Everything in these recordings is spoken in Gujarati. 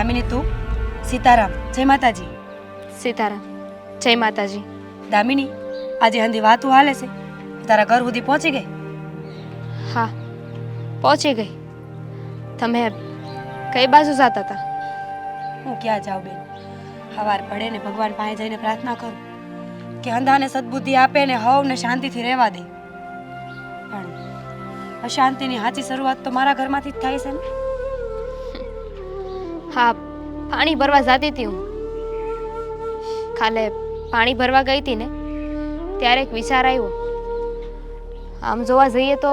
દામિની તું? સીતારામ, જય માતાજી. સીતારામ, જય માતાજી. દામિની, આજે હંધી વાતું હાલે છે, તારા ઘર સુધી પહોંચી ગઈ? હા, પહોંચી ગઈ. તમે કઈ બાજુ જતા હતા? હું ક્યાં જાઉં બેન, સવાર પડે ને ભગવાન પાસે જઈને પ્રાર્થના કરું કે હંધાને સદબુદ્ધિ આપે ને હવને શાંતિથી રહેવા દે. પણ અશાંતિની સાચી શરૂઆત તો મારા ઘરમાંથી જ થાય છે ને. હા, પાણી ભરવા જતી હતી હું. કાલે પાણી ભરવા ગઈ હતી ને ત્યારે એક વિચાર આવ્યો. આમ જોવા જઈએ તો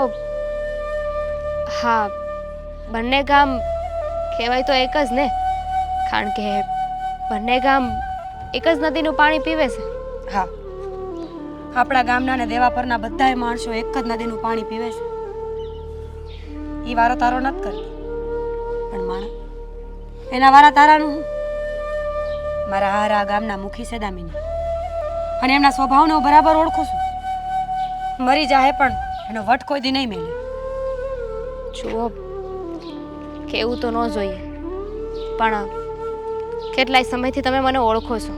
હા, બંને ગામ કહેવાય તો એક જ ને, કારણ કે બંને ગામ એક જ નદીનું પાણી પીવે છે. હા, આપણા ગામના ને દેવા પરના બધાય માણસો એક જ નદીનું પાણી પીવે છે. એ વારો તારો નથી કરતી, પણ માણા એના વારા તારાનું હું. મારા હારા ગામના મુખી છે દામિની, અને એમના સ્વભાવને હું બરાબર ઓળખું છું. મરી જાય પણ એનો વટ કોઈ દી નહીં મેલે. જુઓ, કેવું તો ન જોઈએ, પણ કેટલાય સમયથી તમે મને ઓળખો છો.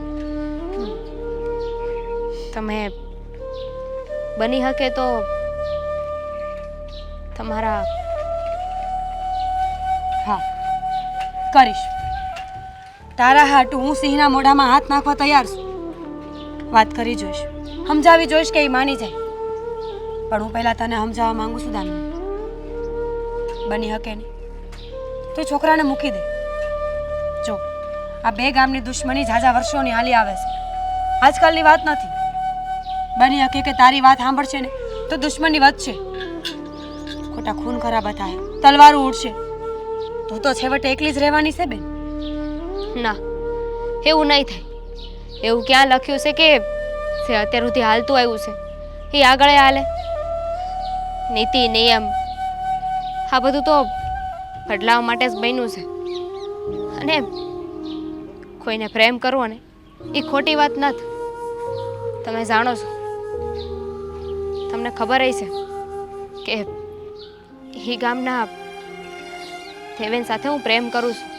તમે બની શકે તો તમારા હા, કરીશ. તારા હાટુ હું સિંહના મોઢામાં હાથ નાખવા તૈયાર છું. વાત કરી જોઈશ, સમજાવી જોઈશ કે એ માની જાય. પણ હું પહેલા તને સમજાવવા માંગુ છું દામિની. બની શકે નહીં તો છોકરાને મૂકી દે. જો, આ બે ગામની દુશ્મની ઝાઝા વર્ષોની હાલી આવે છે, આજકાલની વાત નથી. બની શકે કે તારી વાત સાંભળશે ને તો દુશ્મની વધશે, ખોટા ખૂન ખરાબા થાય, તલવારો ઉડશે. તું તો છેવટે એકલી જ રહેવાની છે બેન. ના, એવું નહીં થાય. એવું ક્યાં લખ્યું છે કે જે અત્યાર સુધી હાલતું આવ્યું છે એ આગળ હાલે? નીતિ નિયમ આ બધું તો બદલાવ માટે જ બન્યું છે. અને કોઈને પ્રેમ કરવો ને એ ખોટી વાત નથી. તમે જાણો છો, તમને ખબર છે કે એ ગામના દેવેન સાથે હું પ્રેમ કરું છું,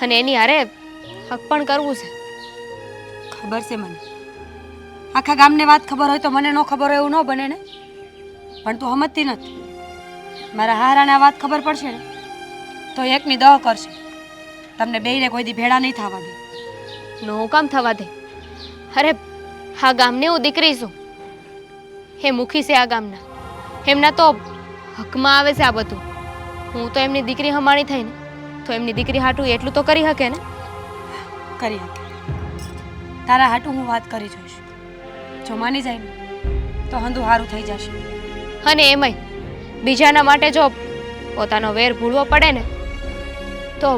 અને એની હારે હક પણ કરવું છે. ખબર છે મને. આખા ગામને વાત ખબર હોય તો મને ન ખબર હોય એવું ન બને ને. પણ તું સમજતી નથી. મારા હારાને આ વાત ખબર પડશે ને તો એકની દહ કરશે. તમને બેયને કોઈ દી ભેળા નહીં થવા દે. નો હું કામ થવા દે? અરે, આ ગામની હું દીકરી છું. એ મુખી છે આ ગામના, એમના તો હકમાં આવે છે આ બધું. હું તો એમની દીકરી હમાણી થઈ ને તો એમની દીકરી હાટું એટલું તો કરી શકે ને. કરી શકે. તારા હાટું હું વાત કરી જોઈશ. જો માની જાય ને તો હંધું સારું થઈ જશે. અને એમાંય બીજાના માટે જો પોતાનો વેર ભૂલવો પડે ને તો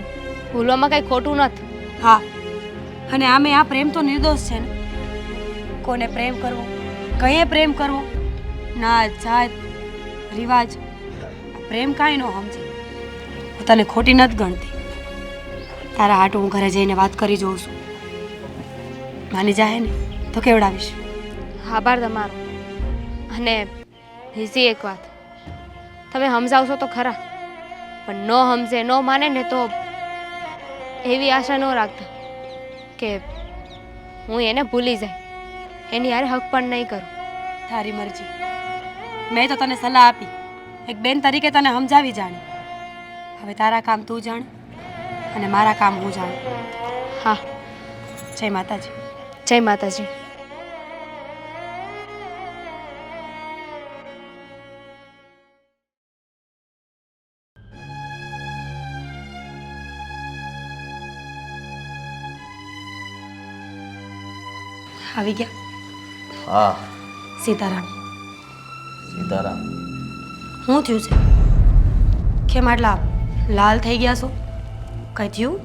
ભૂલવામાં કંઈ ખોટું નથી. હા, અને આમે આ પ્રેમ તો નિર્દોષ છે ને. કોને પ્રેમ કરવો, કઈએ પ્રેમ કરવો, નાત જાત રિવાજ, પ્રેમ કાંઈ ન સમજે. હું તને ખોટી નથી ગણતી. તારા હાટું હું ઘરે જઈને વાત કરી જોઉં છું. માની જાય ને તો કેવડાવીશ. આભાર તમારો. અને બીજી એક વાત, તમે સમજાવશો તો ખરા, પણ ન સમજે, ન માને ને તો એવી આશા ન રાખતા કે હું એને ભૂલી જાય, એની હારે હક પણ નહીં કરું. તારી મરજી. મેં તો તને સલાહ આપી, એક બેન તરીકે તને સમજાવી જાણી. હવે તારા કામ તું જાણ અને મારા કામ હું જાણું. હા, જય માતાજી. જય માતાજી. આવી ગયા? હા. સીતારામ. સીતારામ. શું થયું છે? કેમ આટલા લાલ થઈ ગયા છો? કંઈ થયું?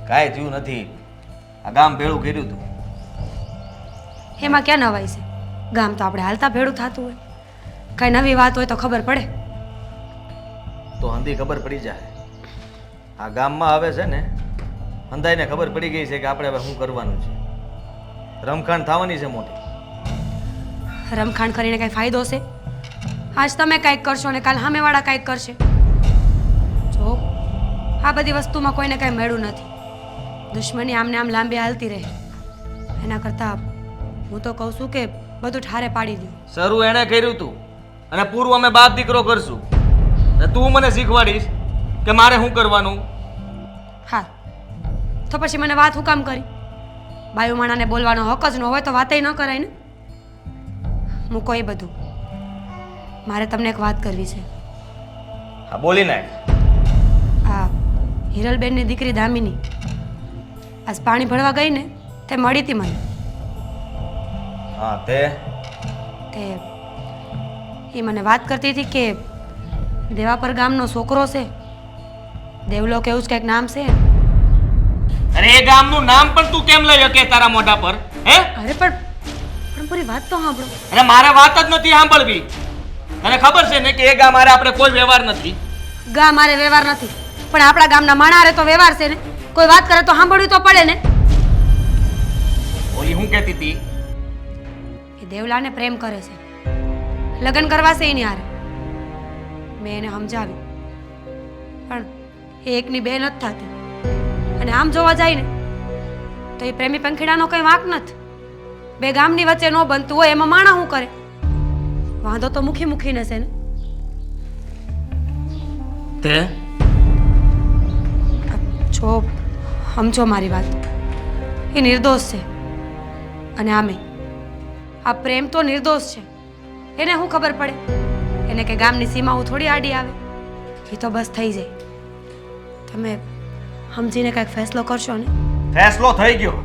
કાંઈ થયું નથી. આ ગામ ભેળું કર્યું હતું. એમાં ક્યાં નવાઈ છે? ગામ તો આપણે હાલતા ભેળું થતું હોય. કાંઈ નવી વાત હોય તો ખબર પડે. તો હંધી ખબર પડી જાય. આ ગામમાં આવે છે ને હંધાઈને ખબર પડી ગઈ છે કે આપણે હવે શું કરવાનું છે. રમખાણ થવાની છે મોટી. રમખાણ કરીને કાંઈ ફાયદો છે? આજ તમે કાંઈક કરશો ને કાલ સામેવાળા કાંઈક કરશે. જો, આ બધી વસ્તુમાં કોઈને કંઈ મેળું નથી. દુશ્મની આમને આમ લાંબી હાલતી રહે એના કરતાં હું તો કહું છું કે બધું ઠારે પાડી દઉં. શરૂ એણે કર્યું તું અને પૂરું અમે બાપ દીકરો કરશું. ને તું મને શીખવાડીશ કે મારે શું કરવાનું. હા તો પછી મને વાત હું કામ કરી? બાયુ માણાને બોલવાનો હક જ ન હોય તો વાતય ન કરાય ને. મૂકો એ બધું, મારે તમને એક વાત કરવી છે. હા બોલી નાખ. આ હિરલબેનની દીકરી દામિની આજ પાણી ભરવા ગઈ ને તે મળી હતી મને. હા તે એ મને વાત કરતી હતી કે દેવાપર ગામનો છોકરો છે, દેવલો કે એવું જ કંઈક નામ છે. અરે એ ગામનું નામ પણ તું કેમ લઈ શકે તારા મોઢા પર? હે અરે પણ પૂરી વાત તો સાંભળો. અરે મારે વાત જ નથી સાંભળવી. તને ખબર છે ને કે એ ગામ હારે આપણે કોઈ વ્યવહાર નથી. ગામ મારે વ્યવહાર નથી, પણ આપણા ગામના માણા હારે તો વ્યવહાર છે ને. કોઈ વાત કરે તો સાંભળવી તો પડે ને. ઓલી હું કહેતી હતી એ દેવલાને પ્રેમ કરે છે, લગ્ન કરવા છે એની હારે. મેં એને સમજાવી પણ એ એકની બે નથી થતી. અને આમ જોવા જાય ને તો એ પ્રેમી પંખીડાનો કંઈ વાંક નથી. બે ગામની વચ્ચે ન બનતું હોય એમાં માણા શું કરે? વાંધો તો મુખી મુખીને છે ને. તે જો સમજો મારી વાત, એ નિર્દોષ છે. અને આમે આ પ્રેમ તો નિર્દોષ છે. એને શું ખબર પડે? એને કે ગામની સીમાઓ થોડી આડી આવે. એ તો બસ થઈ જાય. તમે સમજીને કંઈક ફેસલો કરશો ને? ફેસલો થઈ ગયો.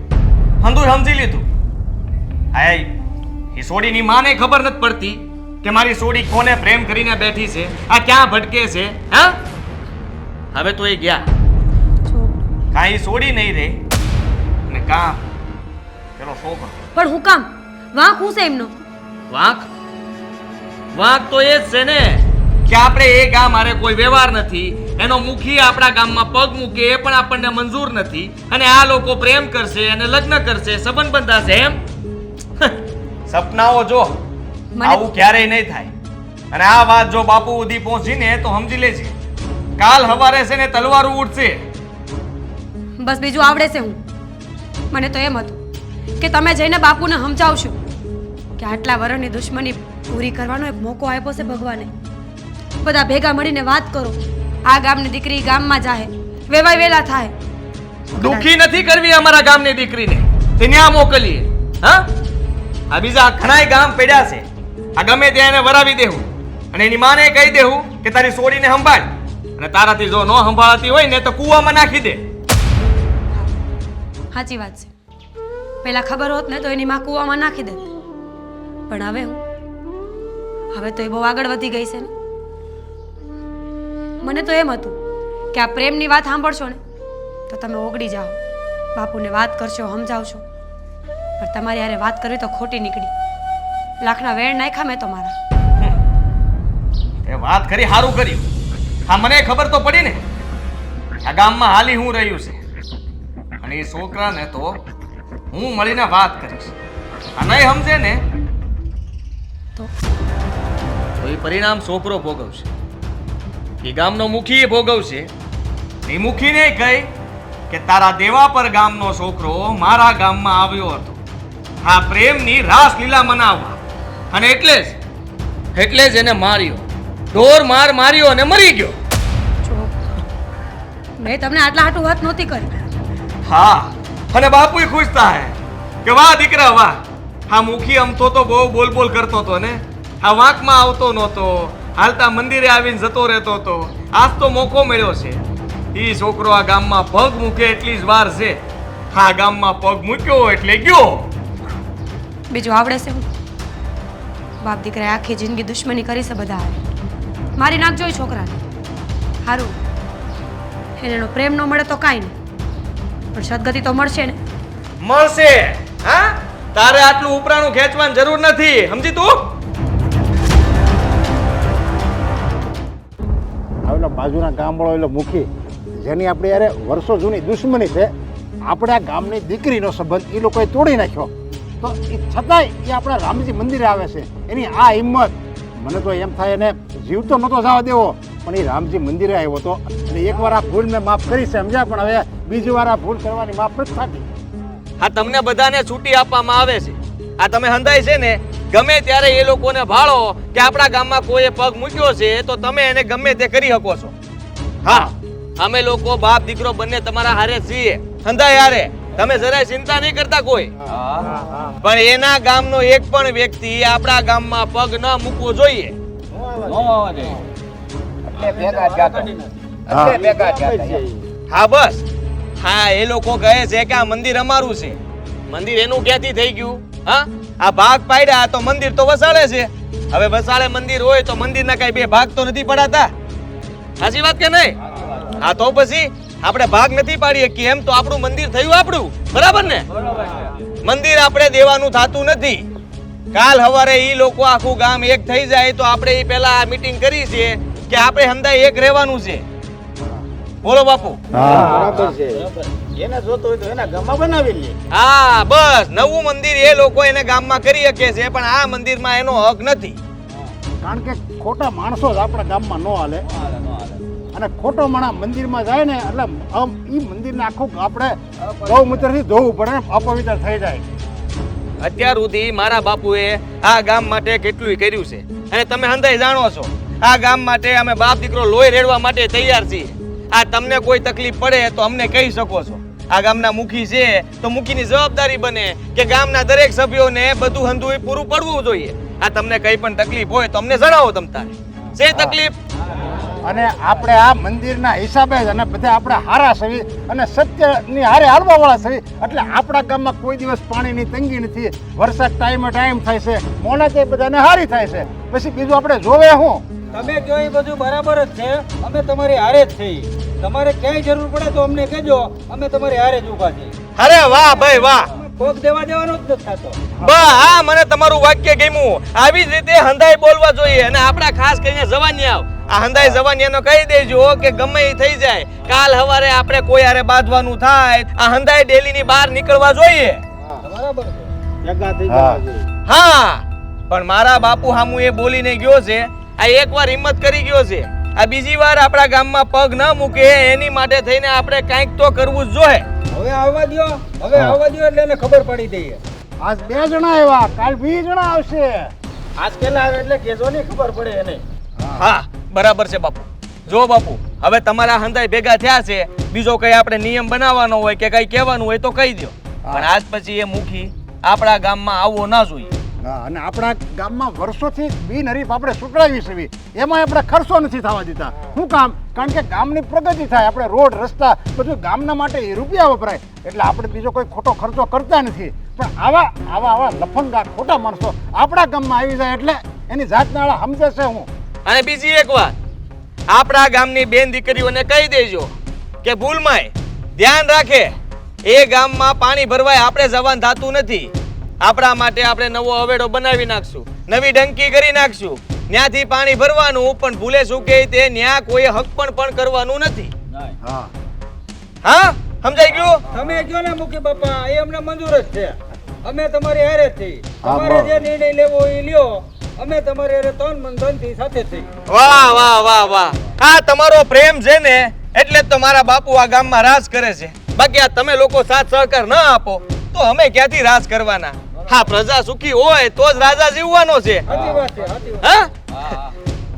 હંધુય સમજી લીધું. હાય એ સોડીની માને ખબર નથી પડતી કે મારી સોડી કોને પ્રેમ કરીને બેઠી છે, આ ક્યાં ભટકે છે. હા હવે તો એ ગયા. જો કાંઈ સોડી નહીં રે ને કાં પેલો છોકરો. પણ હું કામ વાંક હું છે એમનો? વાંક વાંક તો એ જ છે ને કે આપણે એ ગામ હારે કોઈ વ્યવહાર નથી. એનો મુખી આપણા ગામમાં પગ મૂકે એ પણ આપણને મંજૂર નથી. અને આ લોકો પ્રેમ કરશે અને લગ્ન કરશે, સંબંધ બંધાશે એમ. સપનાઓ જો આવું ક્યારેય નહીં થાય. અને આ વાત જો બાપુ સુધી પહોંચીને તો સમજી લેજે કાલ હવારે છે ને તલવારું ઉડશે. બસ બીજું આવડે છે હું. મને તો એમ હતું કે તમે જઈને બાપુને સમજાવશો કે આટલા વર્ષની દુશ્મની પૂરી કરવાનો એક મોકો આપ્યો છે ભગવાને. બધા ભેગા મળીને વાત કરો. આ ગામની દીકરી ગામમાં જાહે, વેવાય વેલા થાય. દુખી નથી કરવી અમારા ગામની દીકરીને, તે ન્યા મોકલીએ. હા આ બીજા ઘણાય ગામ પડ્યા છે, આ ગમે ત્યાં એને વરાવી દેવું અને એની માને કહી દેવું કે તારી સોડીને સંભાળ. અને તારાથી જો ન સંભાળતી હોય ને તો કૂવામાં નાખી દે. સાચી વાત છે. પહેલા ખબર હોત ને તો એની માં કૂવામાં નાખી દે. પણ હવે તો એ બહુ આગળ વધી ગઈ છે ને. મને તો એમ હતું કે આ પ્રેમની વાત સાંભળશો ને તો તમે ઓગળી જાઓ, બાપુને વાત કરશો, સમજાવશો. પણ તમારી હારે વાત કરવી તો ખોટી નીકળી. લાખના વેણ નાખ્યા મેં તો મારા. એ વાત કરી સારું કર્યું. હા મને ખબર તો પડી ને આ ગામમાં હાલી હું રહ્યું છે. અને એ છોકરાને તો હું મળીને વાત કરીશ. આ નહીં સમજે ને તો એ પરિણામ છોકરો ભોગવશે. એ ગામનો મુખી ભોગવશે. એ મુખીને કહી કે તારા દેવાપર ગામનો છોકરો મારા ગામમાં આવ્યો હતો આ પ્રેમની રાસલીલા મનાવવા, અને એટલે જ એને માર્યો. ઢોર માર્યો અને મરી ગયો. જો મેં તમને આટલા હાટું વાત નહોતી કરી. હા અને બાપુય ખુશ થાય કે વાહ દીકરા વાહ. આ મુખી અમથો તો બહુ બોલ કરતો હતો ને, આ વાંકમાં આવતો નહોતો, હાલતા મંદિરે આવીને જતો રહેતો હતો. આજ તો મોકો મળ્યો છે. ઈ છોકરો આ ગામમાં પગ મૂકે એટલી જ વાર છે. આ ગામમાં પગ મૂક્યો એટલે ગયો. બીજું આવડે છે હું? બાપ દીકરાએ આખી જિંદગી દુશ્મની કરી છે બધા હારે. મારી નાખજો એ છોકરાને. સારું એનો પ્રેમ ન મળે તો કાંઈ નહીં, પણ સદગતિ તો મળશે ને. મળશે. હા તારે આટલું ઉપરાણું ખેંચવાની જરૂર નથી, સમજી તું? આવેલો બાજુના ગામવાળો એટલે મુખી જેની આપણે યારે વર્ષો જૂની દુશ્મની છે, આપણા ગામની દીકરીનો સંબંધ એ લોકોએ તોડી નાખ્યો. તો એ છતાંય એ આપણા રામજી મંદિરે આવે છે. એની આ હિંમત, મને તો એમ થાય એને જીવતો નહોતો જવા દેવો, પણ એ રામજી મંદિરે આવ્યો હતો અને એટલે એકવાર આ ભૂલ મેં માફ કરી છે સમજ્યા, પણ હવે બીજી વાર આ ભૂલ કરવાની માફ નથી થતી. આ તમને બધાને છૂટી આપવામાં આવે છે. આ તમે હંધાય છે ને, ગમે ત્યારે એ લોકોને ભાળો કે આપણા ગામમાં કોઈએ પગ મૂક્યો છે તો તમે એને ગમે તે કરી શકો છો. હા, અમે લોકો બાપ દીકરો બંને તમારા હારે છીએ, હંધાય હારે. તમે જરાય ચિંતા નહીં કરતા કોઈ. પણ એના ગામનો એક પણ વ્યક્તિ આપણા ગામમાં પગ ન મૂકવો જોઈએ. હા બસ, હા એ લોકો કહે છે કે આ મંદિર અમારું છે. મંદિર એનું ક્યાંથી થઈ ગયું? હા, આ ભાગ પાડ્યા તો મંદિર તો વસાડે છે. હવે વસાડે મંદિર હોય તો મંદિરના કઈ બે ભાગ તો નથી પડાતા. સાચી વાત કે નહીં? હા તો પછી આપણે ભાગ નથી પાડીએ કે એમ તો આપણું મંદિર થયું આપણું, બરાબર ને? મંદિર આપણે દેવાનું થતું નથી. કાલ સવારે ઈ લોકો આખું ગામ એક થઈ જાય તો આપણે ઈ પહેલા મીટિંગ કરી છે કે આપણે હંધાય એક રહેવાનું છે. બોલો બાપુ. એને જોતો હોય તો એના ગામમાં બનાવી લે. હા બસ, નવું મંદિર એ લોકો એને ગામમાં કરી શકે છે, પણ આ મંદિરમાં એનો હક નથી. કારણ કે ખોટા માણસો જ આપણા ગામમાં ન હાલે, અને ખોટો માણસ મંદિરમાં જાય ને એટલે એ મંદિરને આખું આપણે ગૌમૂત્રથી ધોવું પડે, અપવિત્ર થઈ જાય. અત્યાર સુધી મારા બાપુએ આ ગામ માટે કેટલું કર્યું છે, અને તમે હંધાય જાણો છો આ ગામ માટે અમે બાપ દીકરો લોહી રેડવા માટે તૈયાર છીએ. આ તમને કોઈ તકલીફ પડે તો અમને કહી શકો છો. આ ગામના મુખી છે તો મુખીની જવાબદારી બને કે ગામના દરેક સભ્યોને બધું હંધુય પૂરું પડવું જોઈએ. આ તમને કઈ પણ તકલીફ હોય તો અમને જણાવો. તમ તારે છે તકલીફ? અને આપણે આ મંદિરના હિસાબે જ અને બધા આપણે હારા સવી અને સત્યની હારે હાલવા વાળા સવી, એટલે આપણા ગામમાં કોઈ દિવસ પાણીની તંગી નથી. વરસાદ ટાઈમે ટાઈમ થાય છે, મોના તે બધાને હારી થાય છે. પછી બીજું આપણે જોવે શું? તમે કહો એ બધું બરાબર જ છે. અમે તમારી હારે જ છીએ. તમારે ક્યાંય જરૂર પડે તો અમને કહેજો, અમે તમારી હારે જ ઊભા છીએ. અરે વાહ ભાઈ વાહ, કોક દેવા દેવાનો જ નથી થતો. બા હા, મને તમારું વાક્ય ગમ્યું. આવી જ રીતે હંધાય બોલવા જોઈએ. અને આપણા ખાસ કરીને જવાનિયા, આ હંધાય જવાનિયાનો કહી દેજો કે ગમે એ થઈ જાય, કાલ સવારે આપણે કોઈ હારે બાંધવાનું થાય, આ હંધાય ડેલીની બહાર નીકળવા જોઈએ. બરાબર છે, જગા થઈ જવા જોઈએ. હા, પણ મારા બાપુ હામુ એ બોલીને ગયો છે. આ એકવાર હિંમત કરી ગયો છે, આ બીજી વાર આપણા ગામમાં પગ ન મૂકે એની માટે થઈને આપણે કંઈક તો કરવું જ જોઈએ. હવે આવવા દ્યો, હવે આવવા દ્યો એટલે એને ખબર પડી દઈએ. આજ 2 જણા આવ્યા, કાલ 2 જણા આવશે. આજ પેલા આવે એટલે કેજો ને ખબર પડે એને. હા બરાબર છે બાપુ. જો બાપુ, હવે તમારા હંધાય ભેગા થયા છે, બીજો કઈ આપણે નિયમ બનાવવાનો હોય કે કઈ કહેવાનું હોય તો કહી દો. પણ આજ પછી એ મુખી આપણા ગામમાં આવવો ના જોઈએ. અને આપણા ગામમાં વર્ષોથી બિનહરીફ આપણે ચૂંટાવી છે, એમાં આપણે ખર્ચો નથી થવા દીધા. શું કામ? કારણ કે ગામની પ્રગતિ થાય, આપણે રોડ રસ્તા બધું ગામના માટે રૂપિયા વપરાય, એટલે આપણે બીજો કોઈ ખોટો ખર્ચો કરતા નથી. પણ આવા લફંગા ખોટા માણસો આપણા ગામમાં આવી જાય એટલે એની જાતના સમજે છે. હું અને બીજી એક વાત, આપણા ગામની બેન દીકરીઓને કહી દેજો કે ભૂલમાંય ધ્યાન રાખે, એ ગામમાં પાણી ભરવાય આપણે જવાન થતું નથી. આપણા માટે આપણે નવો અવેડો બનાવી નાખશું, નવી ડંકી કરી નાખશું, ત્યાંથી પાણી ભરવાનું. પણ ભૂલે શું કે તે ન્યા કોઈ હક પણ કરવાનું નથી. હા સમજાઈ ગયું? તમે કહો ને મુખી બાપા, એ અમને મંજૂર જ છે. અમે તમારી હારે જ છીએ. તમારે જે નિર્ણય લેવો એ લ્યો, અમે તમારી હારે તન મન ધનથી સાથે છીએ. વાહ વાહ વાહ વાહ, આ તમારો પ્રેમ છે ને એટલે જ તો મારા બાપુ આ ગામમાં રાજ કરે છે. બાકી આ તમે લોકો સાથ સહકાર ન આપો તો અમે ક્યાંથી રાજ કરવાના? હા, પ્રજા સુખી હોય તો જ રાજા જીવવાનો છે. સાચી વાત છે, સાચી વાત. હા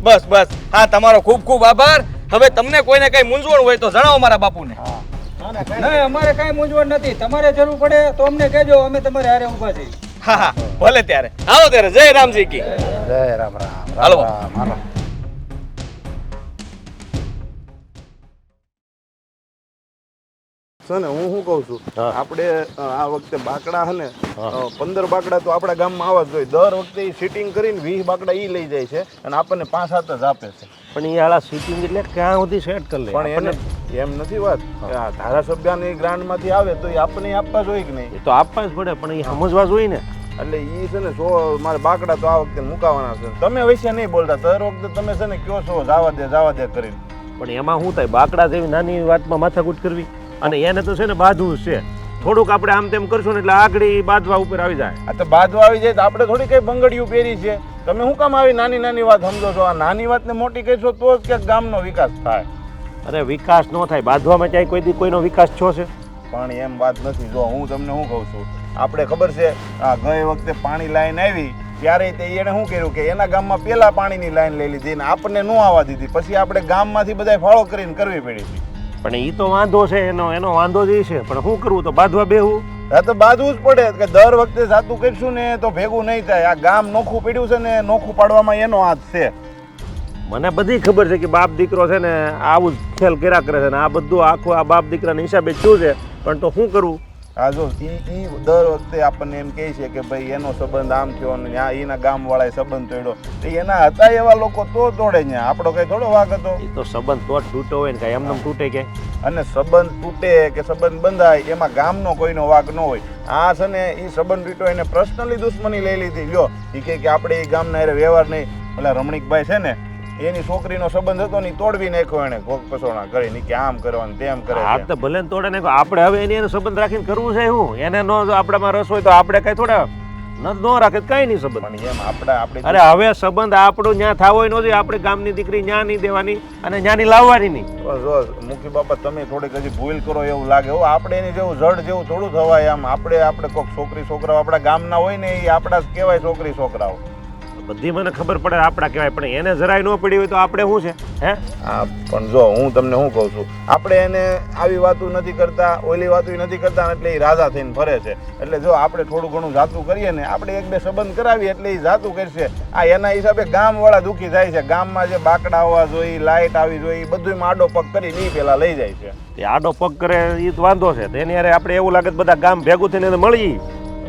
બસ બસ, હા તમારો ખૂબ ખૂબ આભાર. હવે તમને કોઈને કઈ મૂંઝવણ હોય તો જણાવો મારા બાપુને. નહીં, અમારે કાંઈ મૂંઝવણ નથી. તમારે જરૂર પડે તો અમને કહેજો, અમે તમારે હારે ઊભા છીએ. હા હા ભલે ત્યારે આવો ત્યારે. જય રામજી કી જય રામ રામ. હાલો. હાલો. છે ને હું શું કહું છું, આપણે આ વખતે બાકડા છે ને 15 બાકડા તો આપણા ગામમાં આવવા જ જોઈએ. દર વખતે એ સિટિંગ કરીને 20 બાકડા એ લઈ જાય છે અને આપણને 5-7 જ આપે છે. પણ એ આલા સીટિંગ એટલે ક્યાં સુધી સેટ કરી લે? પણ એને એમ નથી વાત, આ ધારાસભ્યની ગ્રાન્ટમાંથી આવે તો એ આપણને આપવા જોઈએ કે નહીં? એ તો આપવા જ પડે, પણ એ સમજવા જોઈએ ને. એટલે એ છે ને મારે બાકડા તો આ વખતે મુકાવાના છે. તમે વૈસે નહીં બોલતા, દર વખતે તમે છે ને કયો છો જવા દે કરીને. પણ એમાં શું થાય, બાકડા જેવી નાની વાતમાં માથાકૂટ કરવી, અને એને તો છે ને બાંધવું છે. થોડુંક આપણે આમ તેમ કરશું ને એટલે આગળ બાંધવા ઉપર આવી જાય. આ તો બાંધવા આવી જાય તો આપણે થોડી કઈ બંગડીયું પહેરી છે. તમે શું કામ આવી નાની નાની વાત સમજો છો? આ નાની વાતને મોટી કહેશો તો જ ક્યાંક ગામનો વિકાસ થાય. અરે વિકાસ ન થાય, બાંધવામાં ક્યાંય કોઈ દી કોઈનો વિકાસ થયો છે? પણ એમ વાત નથી. જો હું તમને શું કહું છું, આપણે ખબર છે આ ગઈ વખતે પાણી લાઈન આવી ત્યારે તે એણે શું કર્યું કે એના ગામમાં પહેલા પાણીની લાઈન લઈ લીધી ને આપણને ન આવવા દીધી. પછી આપણે ગામમાંથી બધા ફાળો કરીને કરવી પડી હતી. પણ એ તો વાંધો છે, એનો વાંધો જ એ છે. પણ શું કરવું, તો બાંધવા બેહવું. હા તો બાંધવું જ પડે કે દર વખતે સાતું કરીશું ને તો ભેગું નહીં થાય. આ ગામ નોખું પડ્યું છે ને નોખું પાડવામાં એનો હાથ છે. મને બધી ખબર છે કે બાપ દીકરો છે ને આવું જ ખેલ કર્યા કરે છે ને આ બધું આખું આ બાપ દીકરાના હિસાબે શું છે. પણ તો શું કરવું? આ જો ઈ દર વખતે આપણને એમ કહે છે કે ભાઈ એનો સંબંધ આમ થયો ને એના ગામવાળાએ સંબંધ તોડ્યો. એના હતા એવા લોકો તો તોડે ને આપણો કઈ થોડો વાંક હતો. એ તો સંબંધ તો જ તૂટો હોય ને, કાંઈ એમને તૂટે કે? અને સંબંધ તૂટે કે સંબંધ બંધાય એમાં ગામનો કોઈનો વાંક ન હોય. આ છે ને એ સંબંધ તૂટ્યો એને પર્સનલી દુશ્મની લઈ લીધી. લ્યો એ કે આપણે એ ગામના એ વ્યવહાર નહીં. પેલા રમણીકભાઈ છે ને એની છોકરીનો સંબંધ હતો ને તોડવી નાખ્યો એને પસોણા કરીને કે આમ કરવાનું તેમ કરે. આ તો ભલે તોડે ને આપણે હવે એનો સંબંધ રાખીને કરવું છે શું? એને નો આપણામાં રસ હોય તો આપણે કઈ થોડા ન રાખે કઈ નહીં સંબંધ. પણ એમ આપણે અરે હવે સંબંધ આપણો ન્યા થાવો હોય નથી. આપણે ગામની દીકરી ન્યા નહીં દેવાની અને ન્યાની લાવવાની નહીં. જો મુખી બાપા તમે થોડીક હજી ભૂલ કરો એવું લાગે. હો આપણે એની જેવું જડ જેવું થોડું થવાય. આમ આપણે કોઈક છોકરી છોકરાઓ આપણા ગામના હોય ને એ આપણા જ કહેવાય છોકરી છોકરાઓ. બધી મને ખબર પડે આપણા કહેવાય, પણ એને જરાય ન પડી હોય તો આપણે શું છે? હે હા પણ જો હું તમને શું કહું છું, આપણે એને આવી વાતો નથી કરતા, ઓલી વાતો નથી કરતા એટલે એ રાજા થઈને ફરે છે. એટલે જો આપણે થોડું ઘણું જાતું કરીએ ને, આપણે એક બે સંબંધ કરાવીએ એટલે એ જાતું કરશે. આ એના હિસાબે ગામવાળા દુઃખી થાય છે. ગામમાં જે બાકડા આવવા જોઈએ, લાઇટ આવી જોઈએ, બધું આડો પગ કરી નહીં પેલા લઈ જાય છે. એ આડો પગ કરે એ તો વાંધો છે. તેની યારે આપણે એવું લાગે બધા ગામ ભેગું થઈને મળી.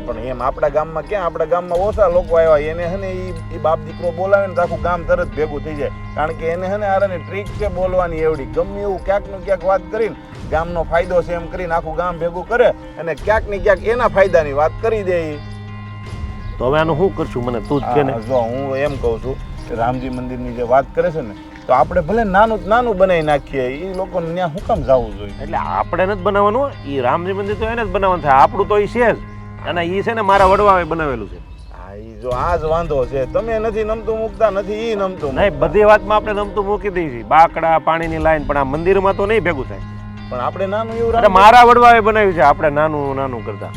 પણ એમ આપણા ગામમાં ક્યાં, આપણા ગામમાં ઓછા લોકો આવ્યા. એને હે ને એ બાપ દીકરો બોલાવે ને તો આખું ગામ તરત ભેગું થઈ જાય. કારણ કે એને હે ને આરાની ટ્રીક છે બોલવાની એવડી. ગમે એવું ક્યાંક ને ક્યાંક વાત કરીને ગામનો ફાયદો છે એમ કરીને આખું ગામ ભેગું કરે અને ક્યાંક ને ક્યાંક એના ફાયદાની વાત કરી દે. તો હવે આનું શું કરશું મને તું જ કે ને? જો હું એમ કહું છું કે રામજી મંદિરની જે વાત કરે છે ને તો આપણે ભલે નાનું નાનું બનાવી નાખીએ. એ લોકોને ત્યાં શું કામ જવું જોઈએ? એટલે આપણે નથી બનાવવાનું. એ રામજી મંદિર તો એને જ બનાવવાનું થાય. આપણું તો એ છે જ. અને એ છે ને મારા વડવાએ બનાવેલું છે. હા એ જો આ જ વાંધો છે. તમે નથી નમતું મૂકતા, નથી એ નમતું. નહીં, બધી વાતમાં આપણે નમતું મૂકી દઈએ છીએ. બાકડા પાણીની લાઈન, પણ આ મંદિરમાં તો નહીં ભેગું થાય. પણ આપણે નાનું એવું અરે મારા વડવાએ બનાવ્યું છે, આપણે નાનું નાનું કરતા.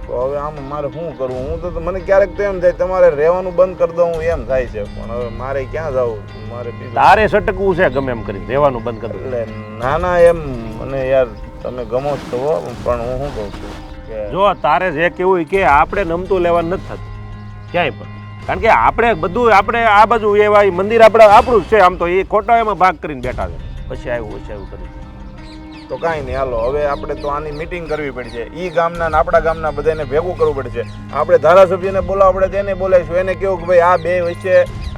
તો હવે આમ મારે શું કરવું? હું તો મને ક્યારેક તો એમ થાય તમારે રહેવાનું બંધ કરી દઉં એમ થાય છે. પણ હવે મારે ક્યાં જવું? મારે તારે સટકવું છે ગમે એમ કરી રહેવાનું બંધ કરી દઉં. એટલે નાના એમ મને યાર તમે ગમો જ તો. પણ હું શું કહું છું, જો તારે જે કેવું કે આપણે નમતું લેવાનું નથી થતું ક્યાંય પણ. કારણ કે આપણે બધું આપણે આ બાજુ એવા મંદિર આપણું જ છે. આમ તો એ ખોટા એમાં ભાગ કરીને બેઠા છે. પછી આવ્યું કરી તો કાંઈ નહીં. હાલો હવે આપણે તો આની મિટિંગ કરવી પડશે. એ ગામના ને આપણા ગામના બધાને ભેગું કરવું પડશે. આપણે ધારાસભ્યને બોલાવવા પડે, તેને બોલાવીશું. એને કેવું કે ભાઈ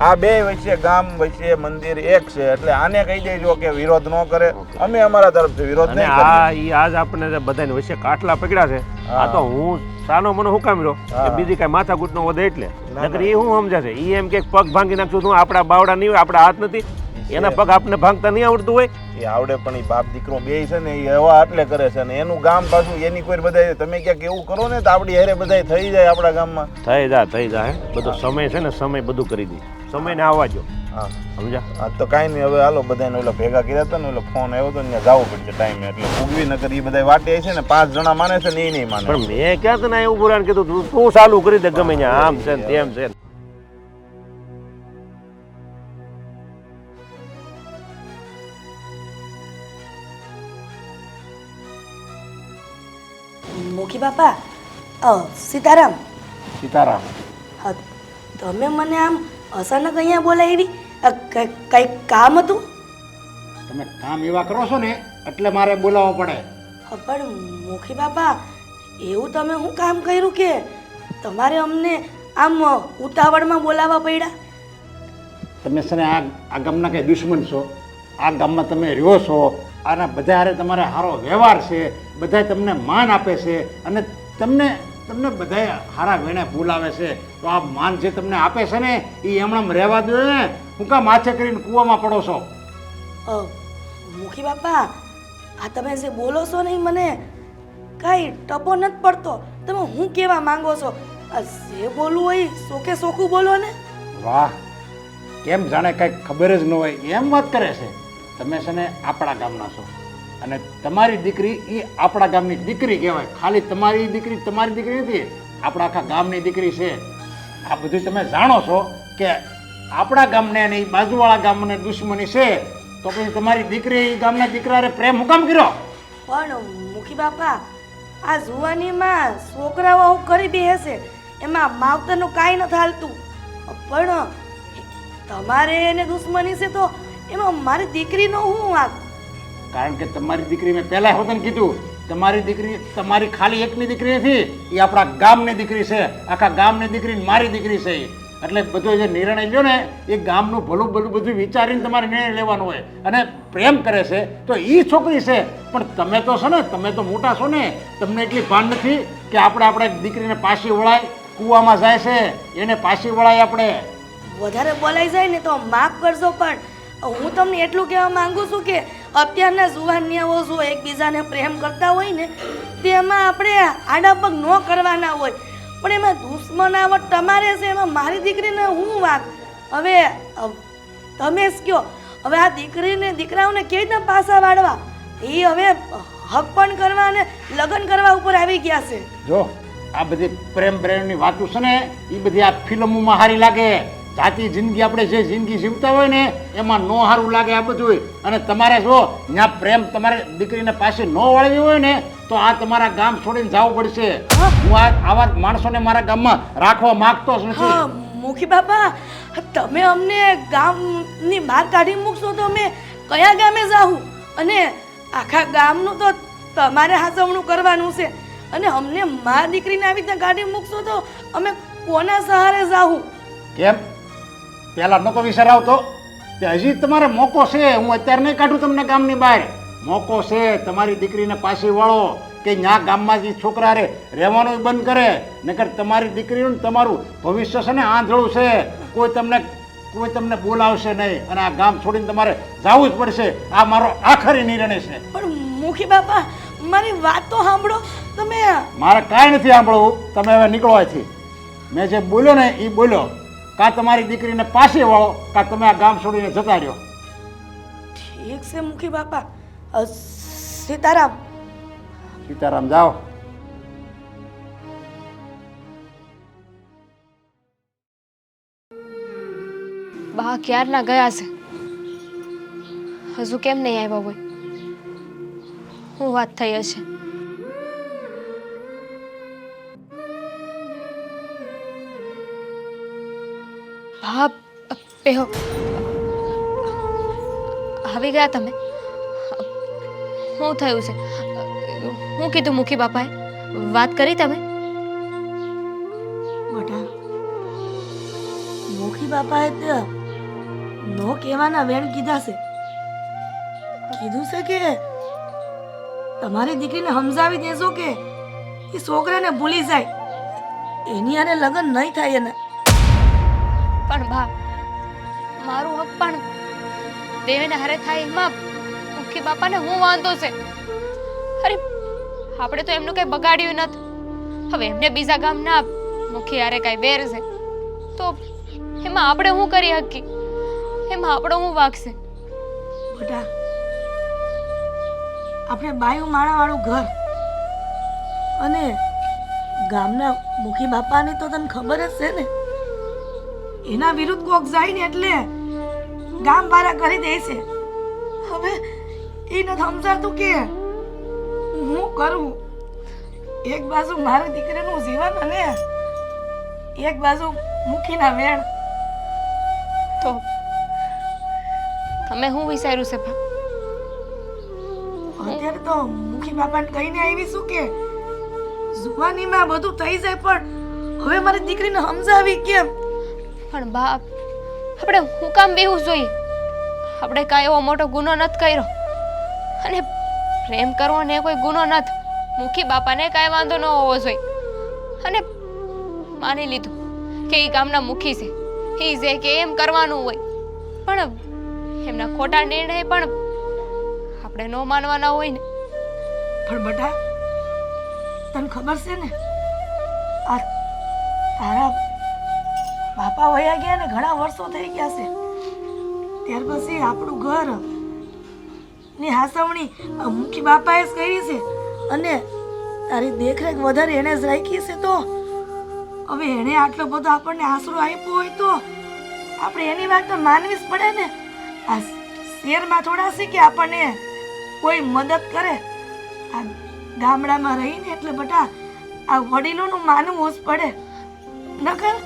આ બે વચ્ચે ગામ વચ્ચે મંદિર એક છે એટલે આને કહી દેજો કે વિરોધ ન કરે. અમે અમારા તરફથી વિરોધ નહીં કરીએ. આજ આપણે બધાની વચ્ચે કાટલા પકડ્યા છે. આ તો હું સાનો મને હુકામ રહ્યો કે બીજી કઈ માથાકૂટ નો વધે એટલે. નકર એ હું સમજાશે એ એમ કે પગ ભાંગી નાખશું. તું આપણા બાવડા નહીં હોય, આપણા હાથ નથી, એના પગ આપણે ભાંગતા નહીં આવડતું હોય. એ આવડે પણ એ બાપ દીકરો બે છે ને એ એવા એટલે કરે છે ને એનું ગામ પાછું એની કોઈ બધા તમે ક્યાંક એવું કરો ને તો આપણી હારે બધા થઈ જાય. આપણા ગામમાં થઈ જાય બધો સમય છે ને, સમય બધું કરી દે. સમય ને આવવા જો. હા સમજા? હા તો કાંઈ નહીં. હવે હાલો બધાને ઓલા ભેગા કર્યા હતા ને ઓલો ફોન આવ્યો હતો ને ત્યાં જવું પડશે ટાઈમે. એટલે ઉગવી નકર એ બધા વાટે છે ને 5 જણા માને છે ને એ નહીં માને. પણ મેં ક્યાં તને એવું પુરાણ કીધું તું ચાલુ કરી દે ગમે ત્યાં આમ છે ને તેમ છે. મોખી બાપા, સીતારામ. સીતારામ. હા, તમે મને આમ અચાનક અહીંયા બોલાવી, કંઈક કામ હતું? તમે કામ એવા કરો છો ને એટલે મારે બોલાવવો પડે. પણ મોખી બાપા, એવું તમે શું કામ કર્યું કે તમારે અમને આમ ઉતાવળમાં બોલાવવા પડ્યા? તમે છે ને આ ગામના કંઈ દુશ્મન છો. આ ગામમાં તમે રહ્યો છો, આના બધા હારે તમારે સારો વ્યવહાર છે, બધા તમને માન આપે છે અને તમને બધા સારા વેણે બોલાવે છે. તો આ માન જે તમને આપે છે ને એ હમણાં રહેવા દો ને. હું કામ માથે કરીને કૂવામાં પડો છો? મુખી બાપા, આ તમે જે બોલો છો ને મને કાંઈ ટપો નથી પડતો. તમે હું કહેવા માંગો છો? જે બોલવું હોય સોકે સોખું બોલો ને. વાહ, કેમ જાણે કંઈક ખબર જ ન હોય એમ વાત કરે છે. તમે છે ને આપણા ગામના છો અને તમારી દીકરી એ આપણા ગામની દીકરી કહેવાય. ખાલી તમારી દીકરી નથી, આપણા આખા ગામની દીકરી છે. આ બધું તમે જાણો છો કે આપણા ગામને અને એ બાજુવાળા ગામને દુશ્મની છે, તો પછી તમારી દીકરી એ ગામના દીકરાને પ્રેમ હું કામ કર્યો? પણ મુખી બાપા, આ જુવાનીમાં છોકરાઓ આવું કરી બેસે, એમાં માવતરનું કાંઈ નથી હાલતું. પણ તમારે એને દુશ્મની છે તો એમાં મારી દીકરીનો હું વાંક? કારણ કે તમારી દીકરી મેં પહેલા હોતને કીધું, તમારી દીકરી તમારી ખાલી એકની દીકરી નથી, એ આપણા ગામની દીકરી છે. આખા ગામની દીકરી મારી દીકરી છે. એટલે બધો જે નિર્ણય લ્યો ને એ ગામનું ભલું બધું વિચારીને તમારે નિર્ણય લેવાનો હોય. અને પ્રેમ કરે છે તો એ છોકરી છે, પણ તમે તો છો ને, તમે તો મોટા છો ને, તમને એટલી ભાન નથી કે આપણે દીકરીને પાછી વળાય. કૂવામાં જાય છે એને પાછી વળાય. આપણે વધારે બોલાઈ જાય ને તો માફ કરજો, પણ હું તમને એટલું કહેવા માંગુ છું કે અત્યારના જુવાનિયાઓ જો એકબીજાને પ્રેમ કરતા હોય ને તેમાં આપણે આડા પગ ન કરવાના હોય. પણ એમાં દુશ્મનાવટ તમારે છે, એમાં મારી દીકરીને હું વાંક? હવે તમે જ કહો, હવે આ દીકરીને દીકરાઓને કેવી રીતે પાછા વાળવા? એ હવે હક પણ કરવા અને લગ્ન કરવા ઉપર આવી ગયા છે. જો આ બધી પ્રેમની વાતો છે ને એ બધી આ ફિલ્મોમાં સારી લાગે. જાતિ જિંદગી આપણે જે જિંદગી જીવતા હોય ને એમાં નો સારું લાગે આ બધું. અને તમારે જો ત્યાં પ્રેમ તમારે દીકરીને પાસે ન વળવી હોય ને તો આ તમારા ગામ છોડીને જવું પડશે. હું આવા માણસોને મારા ગામમાં રાખવા માંગતો જ નથી. હા મુખી બાપા, તમે અમને ગામની બહાર કાઢી મૂકશો તો અમે કયા ગામે જાઉં? અને આખા ગામનું તો તમારે હાચવણું કરવાનું છે. અને અમને મારી દીકરીને આવી રીતે કાઢી મૂકશો તો અમે કોના સહારે જાઉં? કેમ પહેલા નતો વિચાર આવતો? તે હજી તમારે મોકો છે. હું અત્યારે નહીં કાઢું તમને ગામની બહાર. મોકો છે, તમારી દીકરીને પાછી વળો કે ત્યાં ગામમાં જે છોકરા રહેવાનું બંધ કરે. નકર તમારી દીકરીનું તમારું ભવિષ્ય છે ને આંધળું છે. કોઈ તમને બોલાવશે નહીં અને આ ગામ છોડીને તમારે જવું જ પડશે. આ મારો આખરી નિર્ણય છે. પણ મુખી બાપા, મારી વાત તો સાંભળો. તમે મારે કાંઈ નથી સાંભળવું. તમે હવે નીકળો અહીંથી. મેં જે બોલ્યો ને એ બોલ્યો. કાં તમારી દીકરીને પાછી વળો કાં તમે આ ગામ છોડીને જતા રહ્યો. ઠીક છે મુખી બાપા. સીતારામ. સીતારામ, જાઓ. બા ક્યારના ગયા છે, હજુ કેમ નહીં આવ્યા હોય? શું વાત થઈ હશે? બા બેહો. આવી ગયા તમે? શું થયું છે? શું કીધું મુખી બાપાએ? વાત કરી તમે? બેટા, મુખી બાપાએ તે નો કહેવાના વેણ કીધા છે. કીધું છે કે તમારી દીકરીને સમજાવી દેજો કે એ છોકરાને ભૂલી જાય, એની આને લગ્ન નહીં થાય એને. પણ બા, મારું હક પણ દેવેને હારે થાય એમાં મુખી બાપાને હું વાંધો છે? અરે આપણે તો એમનું કઈ બગાડ્યું નથી. હવે એમને બીજા ગામના મુખી હારે કઈ વેર છે તો એમાં આપણે શું કરી શકીએ? એમાં આપણો શું વાગશે? બેટા, આપણે બાયું માણાવાળું ઘર અને ગામના મુખી બાપાની તો તને ખબર જ છે ને, એના વિરુદ્ધ કોક જાય ને એટલે ગામ વાળા કરી દે છે. હવે એ નથી સમજાતું કે હું કરું. એક બાજુ મારી દીકરીનું જીવન અને એક બાજુ મુખીના વેણ. તો તમે શું વિચાર્યું છે બા? અત્યારે તો મુખી બાપાને કહીને આવીશું કે જુવાનીમાં બધું થઈ જાય, પણ હવે મારી દીકરીને સમજાવી કેમ? પણ બા, આપણે હું કામ બેહવું જોઈએ? આપણે કાંઈ એવો મોટો ગુનો નથી કર્યો અને પ્રેમ કરવો ને કોઈ ગુનો નથી. મુખી બાપાને કાંઈ વાંધો ન હોવો જોઈએ. અને માની લીધું કે એ ગામના મુખી છે, એ જે કે એમ કરવાનું હોય, પણ એમના ખોટા નિર્ણય પણ આપણે ન માનવાના હોય ને. પણ બેટા, તને ખબર છે ને આ તારા બાપા વયા ગયા ને ઘણા વર્ષો થઈ ગયા છે. ત્યાર પછી આપણું ઘર ની હાસવણી આ મુખી બાપાએ જ કરી છે અને તારી દેખરેખ વધારે એને જ રાખી છે. તો હવે એણે આટલો બધો આપણને આશરો આપ્યો હોય તો આપણે એની વાત તો માનવી જ પડે ને. આ શહેરમાં થોડા છે કે આપણને કોઈ મદદ કરે. આ ગામડામાં રહીને એટલે બધા આ વડીલોનું માનવું જ પડે. નકર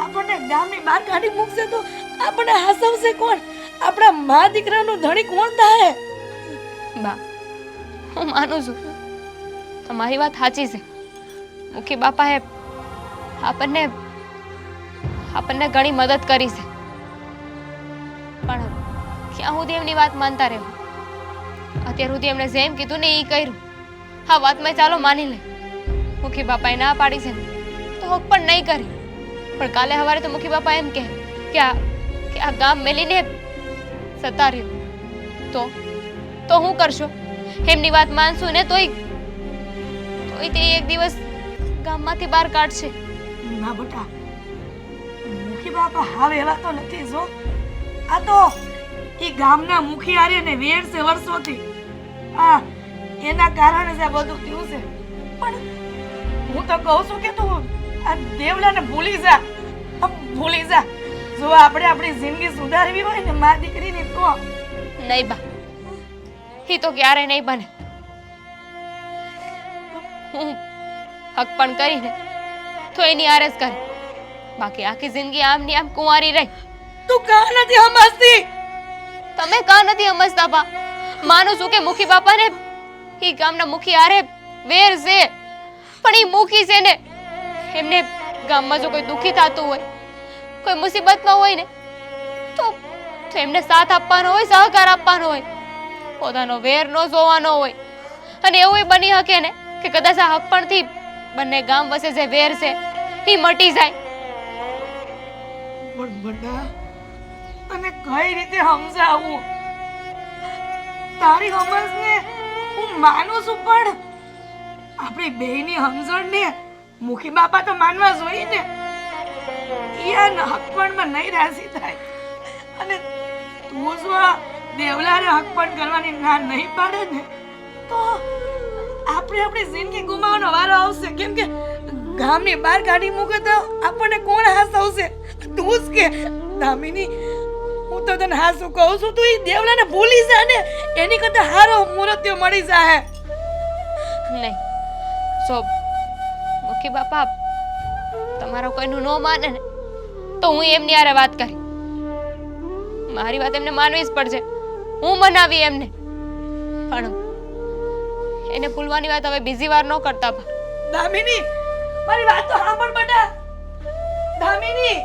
આપણને ગામની બહાર કાઢી મૂકશે તો આપણને હસાવશે કોણ? આપણા મા દીકરાનું ધણી કોણ થાય? બા, હું માનું છું તમારી વાત સાચી છે. મુખી બાપાએ આપણને ઘણી મદદ કરી છે, પણ ક્યાં સુધી એમની વાત માનતા રહેવું? અત્યાર સુધી એમણે જેમ કીધું ને એ કર્યું. હા, વાતમાં ચાલો માની લે. મુખી બાપાએ ના પાડી છે તો હક પણ નહીં કરી. પણ કાલે સવારે તો મુખી બાપા એમ કહે કે આ ગામ મેલીને જતા રહ્યું તો હું કરશો? એમની વાત માનશું ને તોય તે એક દિવસ ગામમાંથી બહાર કાઢશે. ના બેટા, મુખી બાપા હાવ એવા તો નથી જો. આ તો એ ગામના મુખી આરે ને વેર છે વર્ષોથી. આ એના કારણે જ આ બધું થયું છે. પણ હું તો કહું છું કે તું આ દેવલાને ભૂલી જા. ભૂલી જા. જો આપણે આપણી જિંદગી સુધારવી હોય ને મા દીકરીની તો નહીં બા, એ તો ક્યારે નહીં બને. હું હક પણ કરીને તો એની આરે જ કરી. બાકી આખી જિંદગી આમની આમ કુંવારી રહી. તું કાં નથી સમજતી? તમે કાં નથી સમજતા બા? માનું છું કે મુખી બાપાને એ ગામના મુખી આરે વેર છે, પણ એ મુખી છે ને એમને ગામમાં જો કોઈ દુખી થતું હોય, કોઈ મુસીબતમાં હોય ને તો એમને સાથ આપવાનો હોય, સહકાર આપવાનો હોય. પોતાનો વેર ન જોવાનો હોય. અને એવું બની શકે ને કે કદાચ આ હકપણથી બંને ગામ વચ્ચે જે વેર છે એ મટી જાય. પણ બડા તને કઈ રીતે સમજાવું? તારી સમજને હું માનું છું, પણ આપણી બેયની સમજણને મુખી બાપા તો માનવા જોઈએ ને. ઈયાન હકપણમાં નહીં રાજી થાય. અને તું જો આ દેવલાને હકપણ કરવાની ના નહીં પાડે ને તો આપણે આપણી જિંદગી ગુમાવવાનો વારો આવશે. કેમ કે ગામની બહાર કાઢી મૂકે તો આપણને કોણ હસાવશે? તું જ કે દામિની, હું તો તને હાસું કહું છું, તું એ દેવલાને ભૂલી જા ને. એની કરતા હારો મૂર્તિઓ મળી જાય. નહીં, જો મુખી બાપા તમારા કોઈનું ન માને ને તો હું એમની હારે વાત કરી. મારી વાત એમને માનવી જ પડશે. હું મનાવી એમને, પણ એને ભૂલવાની વાત હવે બીજી વાર ન કરતા બા. દામિની, મારી વાત તો સાંભળ બેટા. દામિની,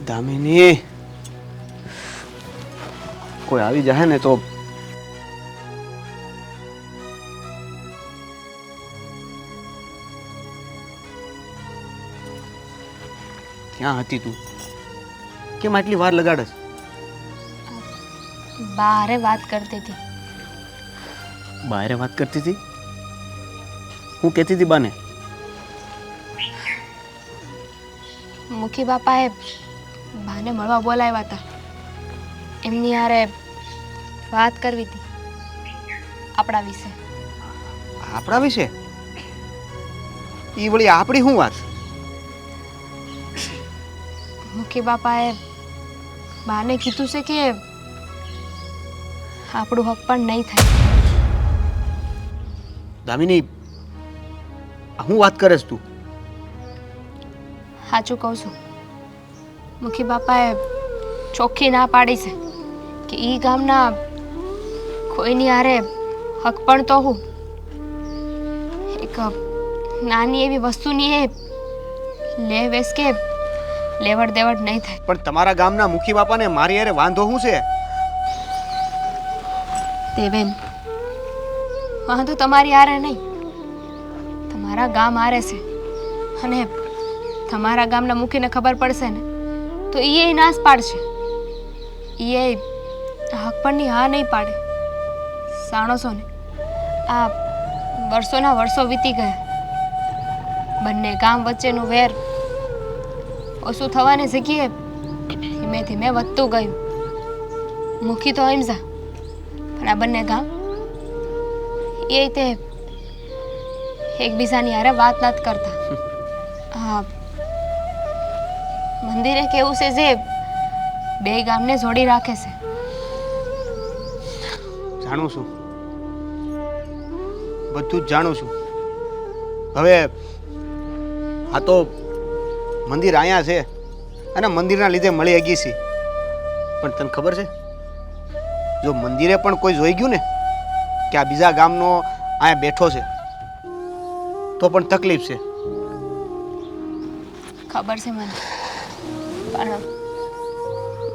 દામિની, કોઈ આવી જાય ને તો ક્યાં હતી તું? કેમ આટલી વાર લગાડસ? બારે વાત કરતી હતી. બહારે વાત કરતી હતી? હું કહેતી હતી બાને? મુખી બાપાએ બાને મળવા બોલાવ્યા હતા. એમની હારે વાત કરવી હતી આપણા વિશે. આપણા વિશે? ઈ વળી આપણી શું વાત? મુખી બાપાએ બાને કીધું છે કે આપણું હક પણ નહીં થાય. દામિની, હું વાત કરેસ તું? સાચું કહું છું. મુખી બાપાએ ચોખ્ખી ના પાડી છે કે ઈ ગામના કોઈની હારે હક પણ તો હું એક નાની એવી વસ્તુની એ લે વેસ કે લેવડ દેવડ નહીં થાય. પણ તમારા ગામના મુખી બાપાને મારી હારે વાંધો શું છે? દેવેન, વાંધો તમારી હારે નહીં, તમારા ગામ હારે છે. અને તમારા ગામના મુખીને ખબર પડશે ને તો એ નાશ પાડશે. એ હક પણની હા નહીં પાડે. જાણો છો ને, આ વર્ષોના વર્ષો વીતી ગયા. બંને ગામ વચ્ચેનું વેર ઓછું થવાની જગ્યાએ ધીમે ધીમે વધતું ગયું. મુખી તો હિંસા પણ આ બંને ગામ એ તે એકબીજાની હારે વાત નથી કરતા. હા, મંદિરે કેવું છે જે બે ગામને જોડી રાખે છે. જાણું છું, બધું જ જાણું છું. હવે આ તો મંદિર અહીંયા છે અને મંદિરના લીધે મળી ગઈ છે. પણ તને ખબર છે, જો મંદિરે પણ કોઈ જોઈ ગયું ને કે આ બીજા ગામનો અહીંયા બેઠો છે તો પણ તકલીફ છે. ખબર છે મને, પણ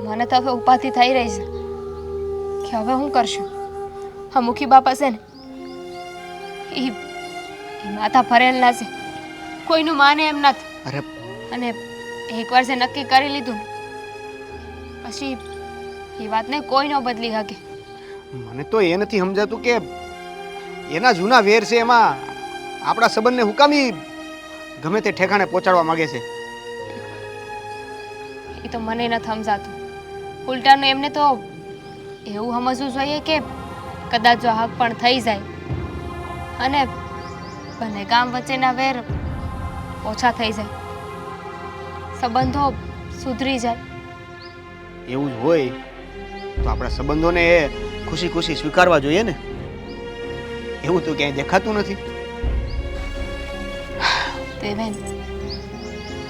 મને તો હવે ઉપાધિ થઈ રહી છે કે હવે હું કરશું. હા, મુખી બાપા છે ને એ માથા ફરેલના છે, કોઈનું માને એમ નથી. અરે અને એકવાર જે નક્કી કરી લીધું ને પછી એ વાતને કોઈ ન બદલી શકે. મને તો એ નથી સમજાતું કે એના જૂના વેર છે એમાં આપણા સંબંધને હુકામી ગમે તે ઠેકાણે પહોંચાડવા માંગે છે. એ તો મને નથી સમજાતું. ઉલટાનું એમને તો એવું સમજવું જોઈએ કે કદાચ જો હક પણ થઈ જાય અને બંને ગામ વચ્ચેના વેર ઓછા થઈ જાય, સંબંધો સુધરી જાય. એવું જ હોય તો આપણા સંબંધોને એ ખુશી ખુશી સ્વીકારવા જોઈએ ને. એવું તો ક્યાંય દેખાતું નથી. દેવેન,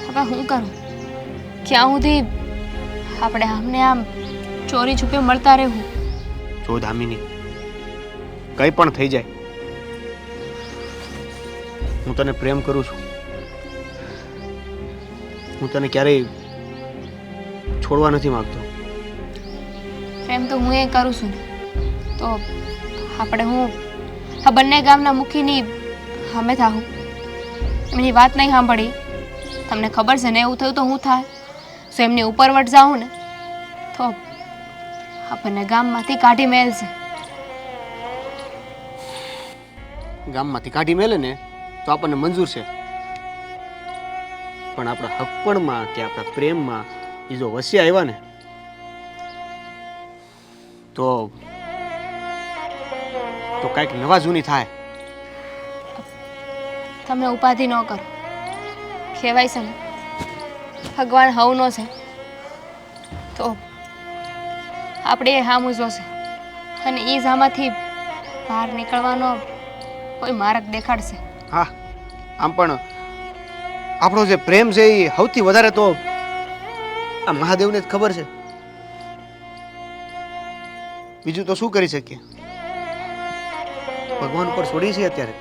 હવે હું કરું? ક્યાં સુધી આપણે આમને આમ ચોરી છુપે મળતા રહેવું? જો દામિની, કંઈ પણ થઈ જાય, હું તને પ્રેમ કરું છું. હું તને ક્યારેય છોડવા નથી માંગતો. પ્રેમ તો હું એ કરું છું ને, તો આપણે હું આ બંને ગામના મુખીની સામે થાઉં. એમની વાત નહીં સાંભળી, તમને ખબર છે ને એવું થયું તો હું થાય. સો એમની ઉપરવટ જાઉં ને તો આપણને ગામમાંથી કાઢી મેલશે. ગામમાંથી કાઢી મેલે ને તો આપણને મંજૂર છે, પણ આપણા હકપણમાં કે આપણા પ્રેમમાં એ જો વસ્યા આવ્યા ને તો કાંઈક નવા જૂની થાય. તમે ઉપાધિ ન કરો. કહેવાય છે ને ભગવાન હવનો છે તો આપણે એ હામું જોશે અને એ જામાંથી બહાર નીકળવાનો કોઈ માર્ગ દેખાડશે. હા, આમ પણ આપણો જે પ્રેમ છે એ સૌથી વધારે તો આ મહાદેવને જ ખબર છે. બીજું તો શું કરી શકીએ? ભગવાન ઉપર છોડી છે અત્યારે.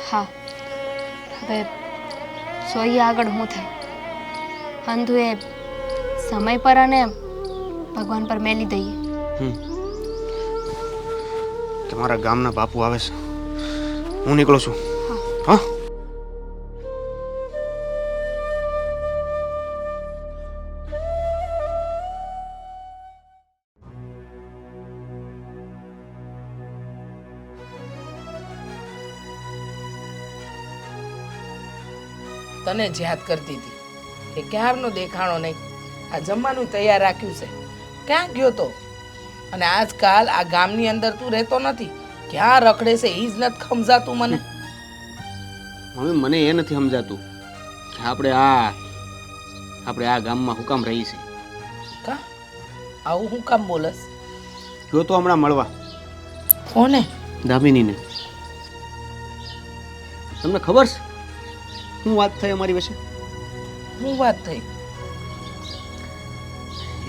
હા, હવે જોઈએ આગળ શું થાય. અંધુ એ સમય પર અને ભગવાન પર મેલી દઈએ. તમારા ગામના બાપુ આવે છે, હું નીકળું છું. હા, તને જ યાદ કરતી હતી કે ક્યારનો દેખાણો નહીં. આ જમવાનું તૈયાર રાખ્યું છે, ક્યાં ગયો તો? અને આજકાલ આ ગામની અંદર તું રહેતો નથી, ક્યાં રખડે છે એ જ નથી સમજાતું મને. મમ્મી, મને એ નથી સમજાતું કે આપણે આ ગામમાં હું કામ રહી છે. કા આવું હું કામ બોલસ? જો તો હમણાં મળવા. કોને? દામિનીને. તમને ખબર છે શું વાત થઈ અમારી વચ્ચે? શું વાત થઈ?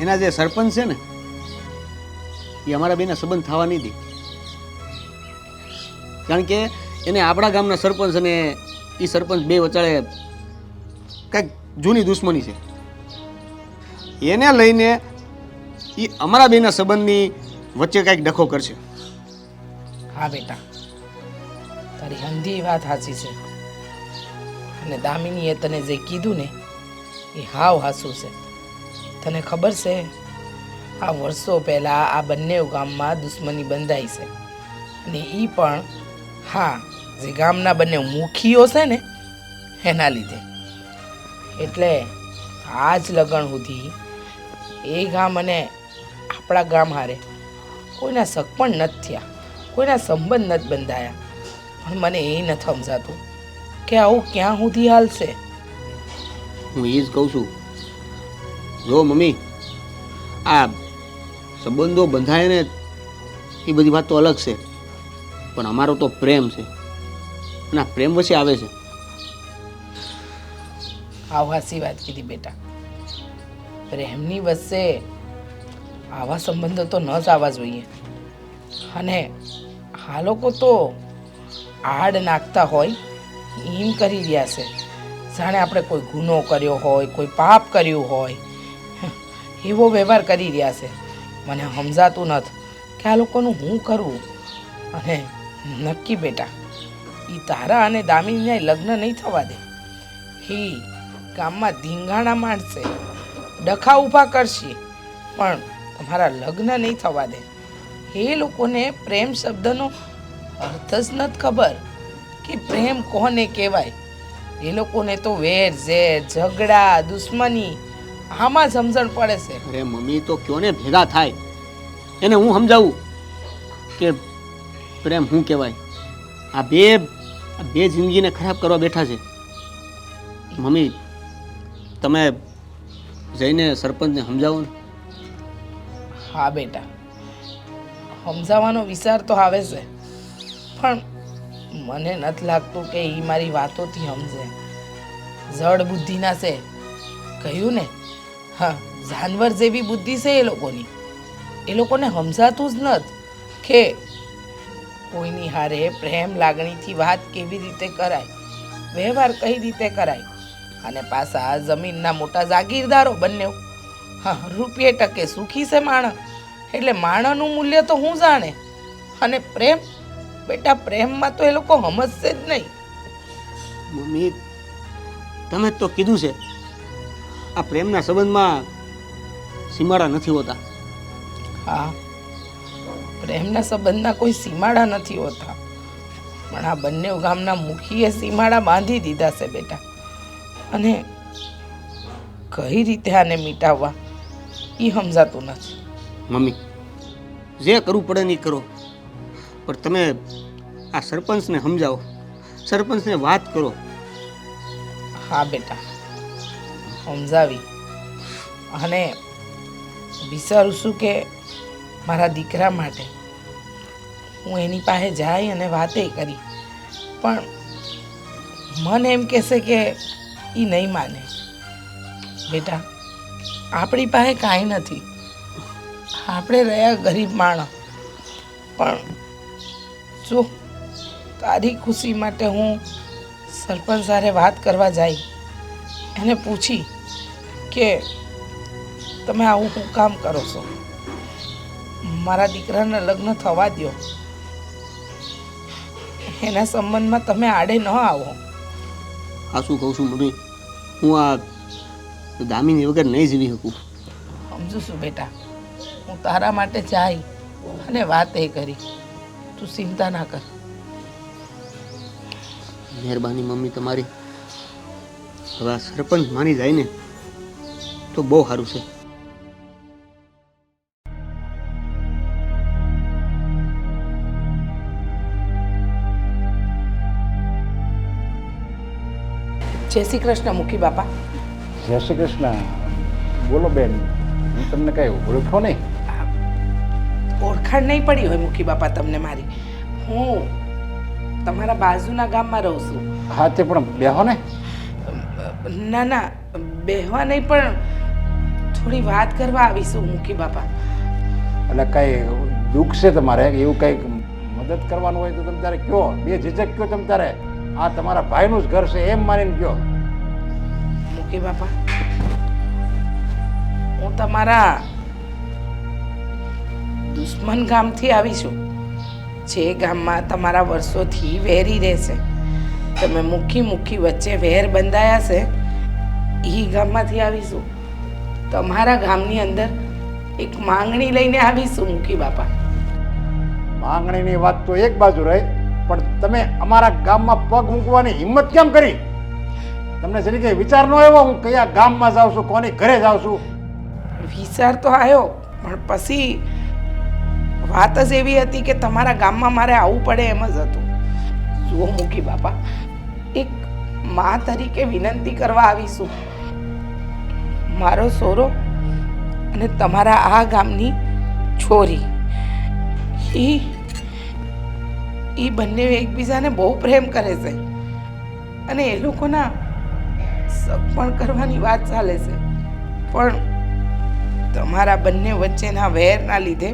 એના જે સરપંચ છે ને એ અમારા બેના સંબંધ થવા નહીં દે. કારણ કે એને આપણા ગામના સરપંચ અને એ સરપંચ બે વચાળે કંઈક જૂની દુશ્મની છે. એને લઈને એ અમારા બેના સંબંધની વચ્ચે કંઈક ડખો કરશે. હા બેટા, તારી અંધી વાત સાચી છે. અને દામિનીએ તને જે કીધું ને એ હાવ હાસું છે. તને ખબર છે આ વર્ષો પહેલાં આ બંને ગામમાં દુશ્મની બંધાઈ છે અને એ પણ હા જે ગામના બંને મુખીઓ છે ને એના લીધે. એટલે આજ લગન સુધી એ ગામ અને આ આપણા ગામ હારે કોઈના શક પણ નથી થયા, કોઈના સંબંધ નથી બંધાયા. પણ મને એ નથી સમજાતું કે આવું ક્યાં સુધી હાલશે. હું એ જ કહું છું. જો મમ્મી, આ સંબંધો બંધાય ને એ બધી વાત તો અલગ છે, પણ અમારો તો પ્રેમ છે અને આ પ્રેમ વચ્ચે આવે છે. આવ હાસી વાત કીધી બેટા. પ્રેમની વચ્ચે આવા સંબંધો તો ન જ આવવા જોઈએ. અને આ લોકો તો આડ નાખતા હોય એમ કરી રહ્યા છે, જાણે આપણે કોઈ ગુનો કર્યો હોય, કોઈ પાપ કર્યું હોય, એવો વ્યવહાર કરી રહ્યા છે. મને સમજાતું નથી કે આ લોકોનું હું કરવું. અને નક્કી બેટા, એ તારા અને દામિનીને લગ્ન નહીં થવા દે. એ ગામમાં ધીંગાણા માંડશે, ડખા ઊભા કરશે, પણ તમારા લગ્ન નહીં થવા દે. એ લોકોને પ્રેમ શબ્દનો અર્થ જ નથી ખબર કે પ્રેમ કોને કહેવાય. એ લોકોને તો વેર ઝેર, ઝઘડા, દુશ્મની આમાં સમજણ પડે છે. અરે મમ્મી, તો કયો ને ભેગા થાય, એને હું સમજાવું કે પ્રેમ શું કહેવાય. આ બે જિંદગીને ખરાબ કરવા બેઠા છે. મમ્મી, તમે જઈને સરપંચને સમજાવો ને. હા બેટા, સમજાવવાનો વિચાર તો આવે છે, પણ મને નથી લાગતું કે એ મારી વાતોથી સમજે. જડ બુદ્ધિના છે, કહ્યું ને. હા, જાનવર જેવી બુદ્ધિ છે એ લોકોની. એ લોકોને સમજાતું જ નથી કે કોઈની હારે પ્રેમ લાગણીથી વાત કેવી રીતે કરાય, વ્યવહાર કઈ રીતે કરાય. અને પાછા જમીનના મોટા જાગીરદારો બંને. હા, રૂપિયે ટકે સુખી છે માણસ, એટલે માણસનું મૂલ્ય તો હું જાણે. અને પ્રેમ બેટા, પ્રેમમાં તો એ લોકો સમજશે જ નહીં. મમ્મી, તમે જ તો કીધું છે આ પ્રેમના સંબંધમાં સીમાડા નથી હોતા. હા, પ્રેમના સંબંધના કોઈ સીમાડા નથી હોતા, પણ આ બંને ગામના મુખીએ સીમાડા બાંધી દીધા છે બેટા. અને કઈ રીતે આને મિટાવવા એ સમજાતું નથી. મમ્મી, જે કરવું પડે નહીં કરો, પણ તમે આ સરપંચને સમજાવો, સરપંચને વાત કરો. હા બેટા, સમજાવી. અને વિચારું છું કે મારા દીકરા માટે હું એની પાસે જાય અને વાતે કરી, પણ મન એમ કહેશે કે એ નહીં માને. બેટા, આપણી પાસે કાંઈ નથી, આપણે રહ્યા ગરીબ માણસ. પણ જો તારી ખુશી માટે હું સરપંચ સાથે વાત કરવા જાય, એને પૂછી કે તમે આવું શું કામ કરો છો, મારા દીકરાના લગ્ન થવા દો, એના સંબંધમાં તમે આડે ન આવો. આ શું કહું છું મમ્મી, હું આ દામિની વગર નહીં જીવી શકું. સમજુ છું બેટા, હું તારા માટે જાય અને વાત એ કરી, તું ચિંતા ના કર. મહેરબાની મમ્મી તમારી. હવે આ સરપંચ માની જાય ને તો બહુ સારું છે. જય શ્રી કૃષ્ણ મુખી બાપા. જય શ્રી કૃષ્ણ. બોલો બેન, હું તમને કઈ ઓળખો નહીં? ઓળખાણ નહીં પડી હોય મુખી બાપા તમને મારી. હું તમારા બાજુના ગામમાં રહું છું. હા, તે પણ બેહો ને. ના ના, બેહવા નહીં, પણ થોડી વાત કરવા આવીશું મુખી બાપા. એટલે કઈ દુઃખ છે તમારે, એવું કંઈક મદદ કરવાનું હોય તો તમે તારે કયો, બે ઝીઝક કયો તમે તારે. આ તમારા ભાઈનું જ ઘર છે એમ માનીને કયો. મુખી બાપા, હું તમારા દુશ્મન ગામથી આવી છું, જે ગામમાં તમારા વર્ષોથી વેરી રહેશે. તમે મુખી વચ્ચે વેર બંધાયા છે, એ ગામમાંથી આવીશું. તમારા ગામની અંદર એક માંગણી લઈને આવીશું મુખી બાપા. માંગણીની વાત તો એક બાજુ રહી, પણ તમે અમારા ગામમાં પગ મૂકવાની હિંમત કેમ કરી? તમને જરી કઈ વિચાર ન આવ્યો હું કયા ગામમાં જાઉં છું, કોની ઘરે જાઉં છું? વિચાર તો આવ્યો, પણ પછી વાત જ એવી હતી કે તમારા ગામમાં મારે આવવું પડે એમ જ હતું. જુઓ મૂકી બાપા, એક મા તરીકે વિનંતી કરવા આવીશું. મારો સોરો અને તમારા આ ગામની છોરી એ બંને એકબીજાને બહુ પ્રેમ કરે છે અને એ લોકોના સગપણ કરવાની વાત ચાલે છે. પણ તમારા બંને વચ્ચેના વેરના લીધે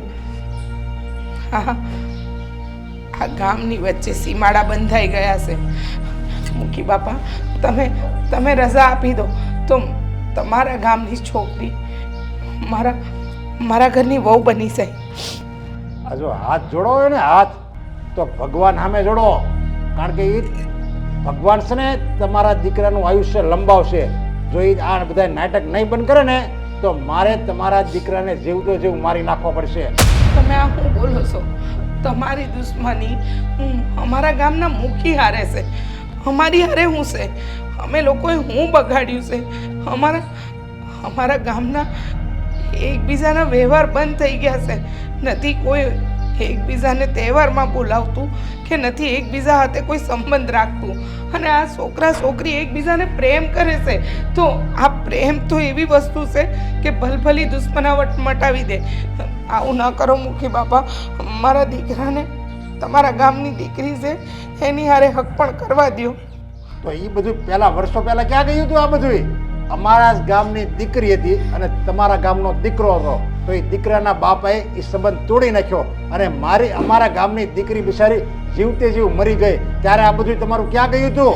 આ ગામની વચ્ચે સીમાડા બંધાઈ ગયા છે. મૂકી બાપા, તમે રજા આપી દો તો તમારા ગામની છોકરી મારા ઘરની વહુ બની જાય. આ જો હાથ જોડો હોય ને હાથ, તો ભગવાન સામે જોડો. કારણ કે એ ભગવાન છે ને તમારા દીકરાનું આયુષ્ય લંબાવશે. જો એ આ બધા નાટક નહીં બંધ કરે ને તો મારે તમારા દીકરાને જીવતો જીવ મારી નાખવો પડશે. તમે આ શું બોલો છો? તમારી દુશ્મની અમારા ગામના મુખી હારે છે. અમારી હારે શું છે? અમે લોકોએ શું બગાડ્યું છે? અમારા ગામના એકબીજાના વ્યવહાર બંધ થઈ ગયા છે. નથી કોઈ એકબીજાને તહેવારમાં બોલાવતું કે નથી એકબીજા સાથે કોઈ સંબંધ રાખતું. અને આ છોકરા છોકરી એકબીજાને પ્રેમ કરે છે. તો આ પ્રેમ તો એવી વસ્તુ છે કે ભલભલી દુશ્મનાવટ મટાવી દે. આવું ન કરો મૂકી બાપા. મારા દીકરાને તમારા ગામની દીકરી છે એની હારે હક પણ કરવા દો. તો એ બધું પહેલા વર્ષો પહેલા ક્યાં ગયું હતું? આ બધું અમારા જ ગામની દીકરી હતી અને તમારા ગામનો દીકરો હતો. તો એ દીકરાના બાપાએ એ સંબંધ તોડી નાખ્યો અને અમારા ગામની દીકરી બિચારી જીવતે જીવ મરી ગઈ. ત્યારે આ બધું તમારું ક્યાં ગયું હતું?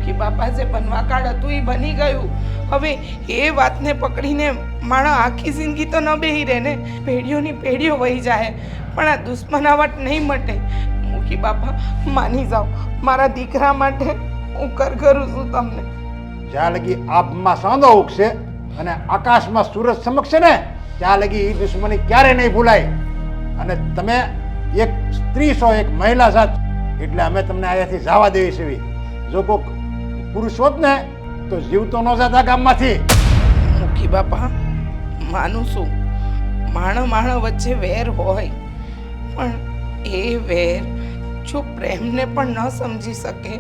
કે બાપા જે બનવાકાળ હતું એ બની ગયું. હવે એ વાતને પકડીને માણસ આખી જિંદગી તો ન બેહી રહે ને. પેઢીઓની પેઢીઓ વહી જાય પણ આ દુશ્મનાવટ નહીં મટે. મૂકી બાપા, માની જાઓ. મારા દીકરા માટે હું કરું છું તમને. જ્યાં લગી આબમાં સાંધો ઉગશે અને આકાશમાં સૂરજ ચમકશે ને ત્યાં લગી એ દુશ્મની ક્યારે નહીં ભૂલાય. અને તમે એક સ્ત્રી છો, એક મહિલા જાત, એટલે અમે તમને અહીંયાથી જવા દેવી છે. જો કોઈ પુરુષ હોત ને તો જીવતો ન જતા ગામમાંથી. મૂકી બાપા, માનું છું માણો વચ્ચે વેર હોય પણ એ વેર જો પ્રેમને પણ ન સમજી શકે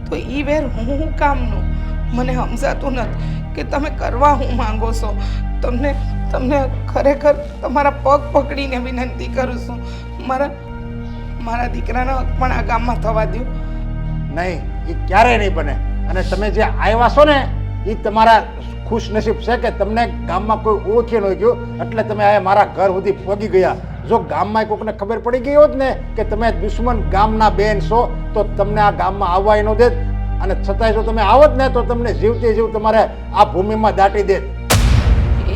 તો એ વેર હું કામનું? મને સમજાતું નથી કે તમે કરવા હું માંગો છો. તમને ખરેખર તમારા પગ પકડીને વિનંતી કરું છું, મારા દીકરાનો હક પણ આ ગામમાં થવા દો. નહીં, એ ક્યારેય નહીં બને. અને તમે જે આવ્યા છો ને એ તમારા ખુશ નસીબ છે કે તમને ગામમાં કોઈ ઓળખી ન ગયું એટલે તમે આ મારા ઘર સુધી પગી ગયા. જો ગામમાં કોઈને ખબર પડી ગઈ હોત ને કે તમે દુશ્મન ગામના બેન છો તો તમને આ ગામમાં આવવાય ન દેત. અને છતાંય જો તમે આવત ને તો તમને જીવતે જીવ તમારે આ ભૂમિમાં દાટી દેત.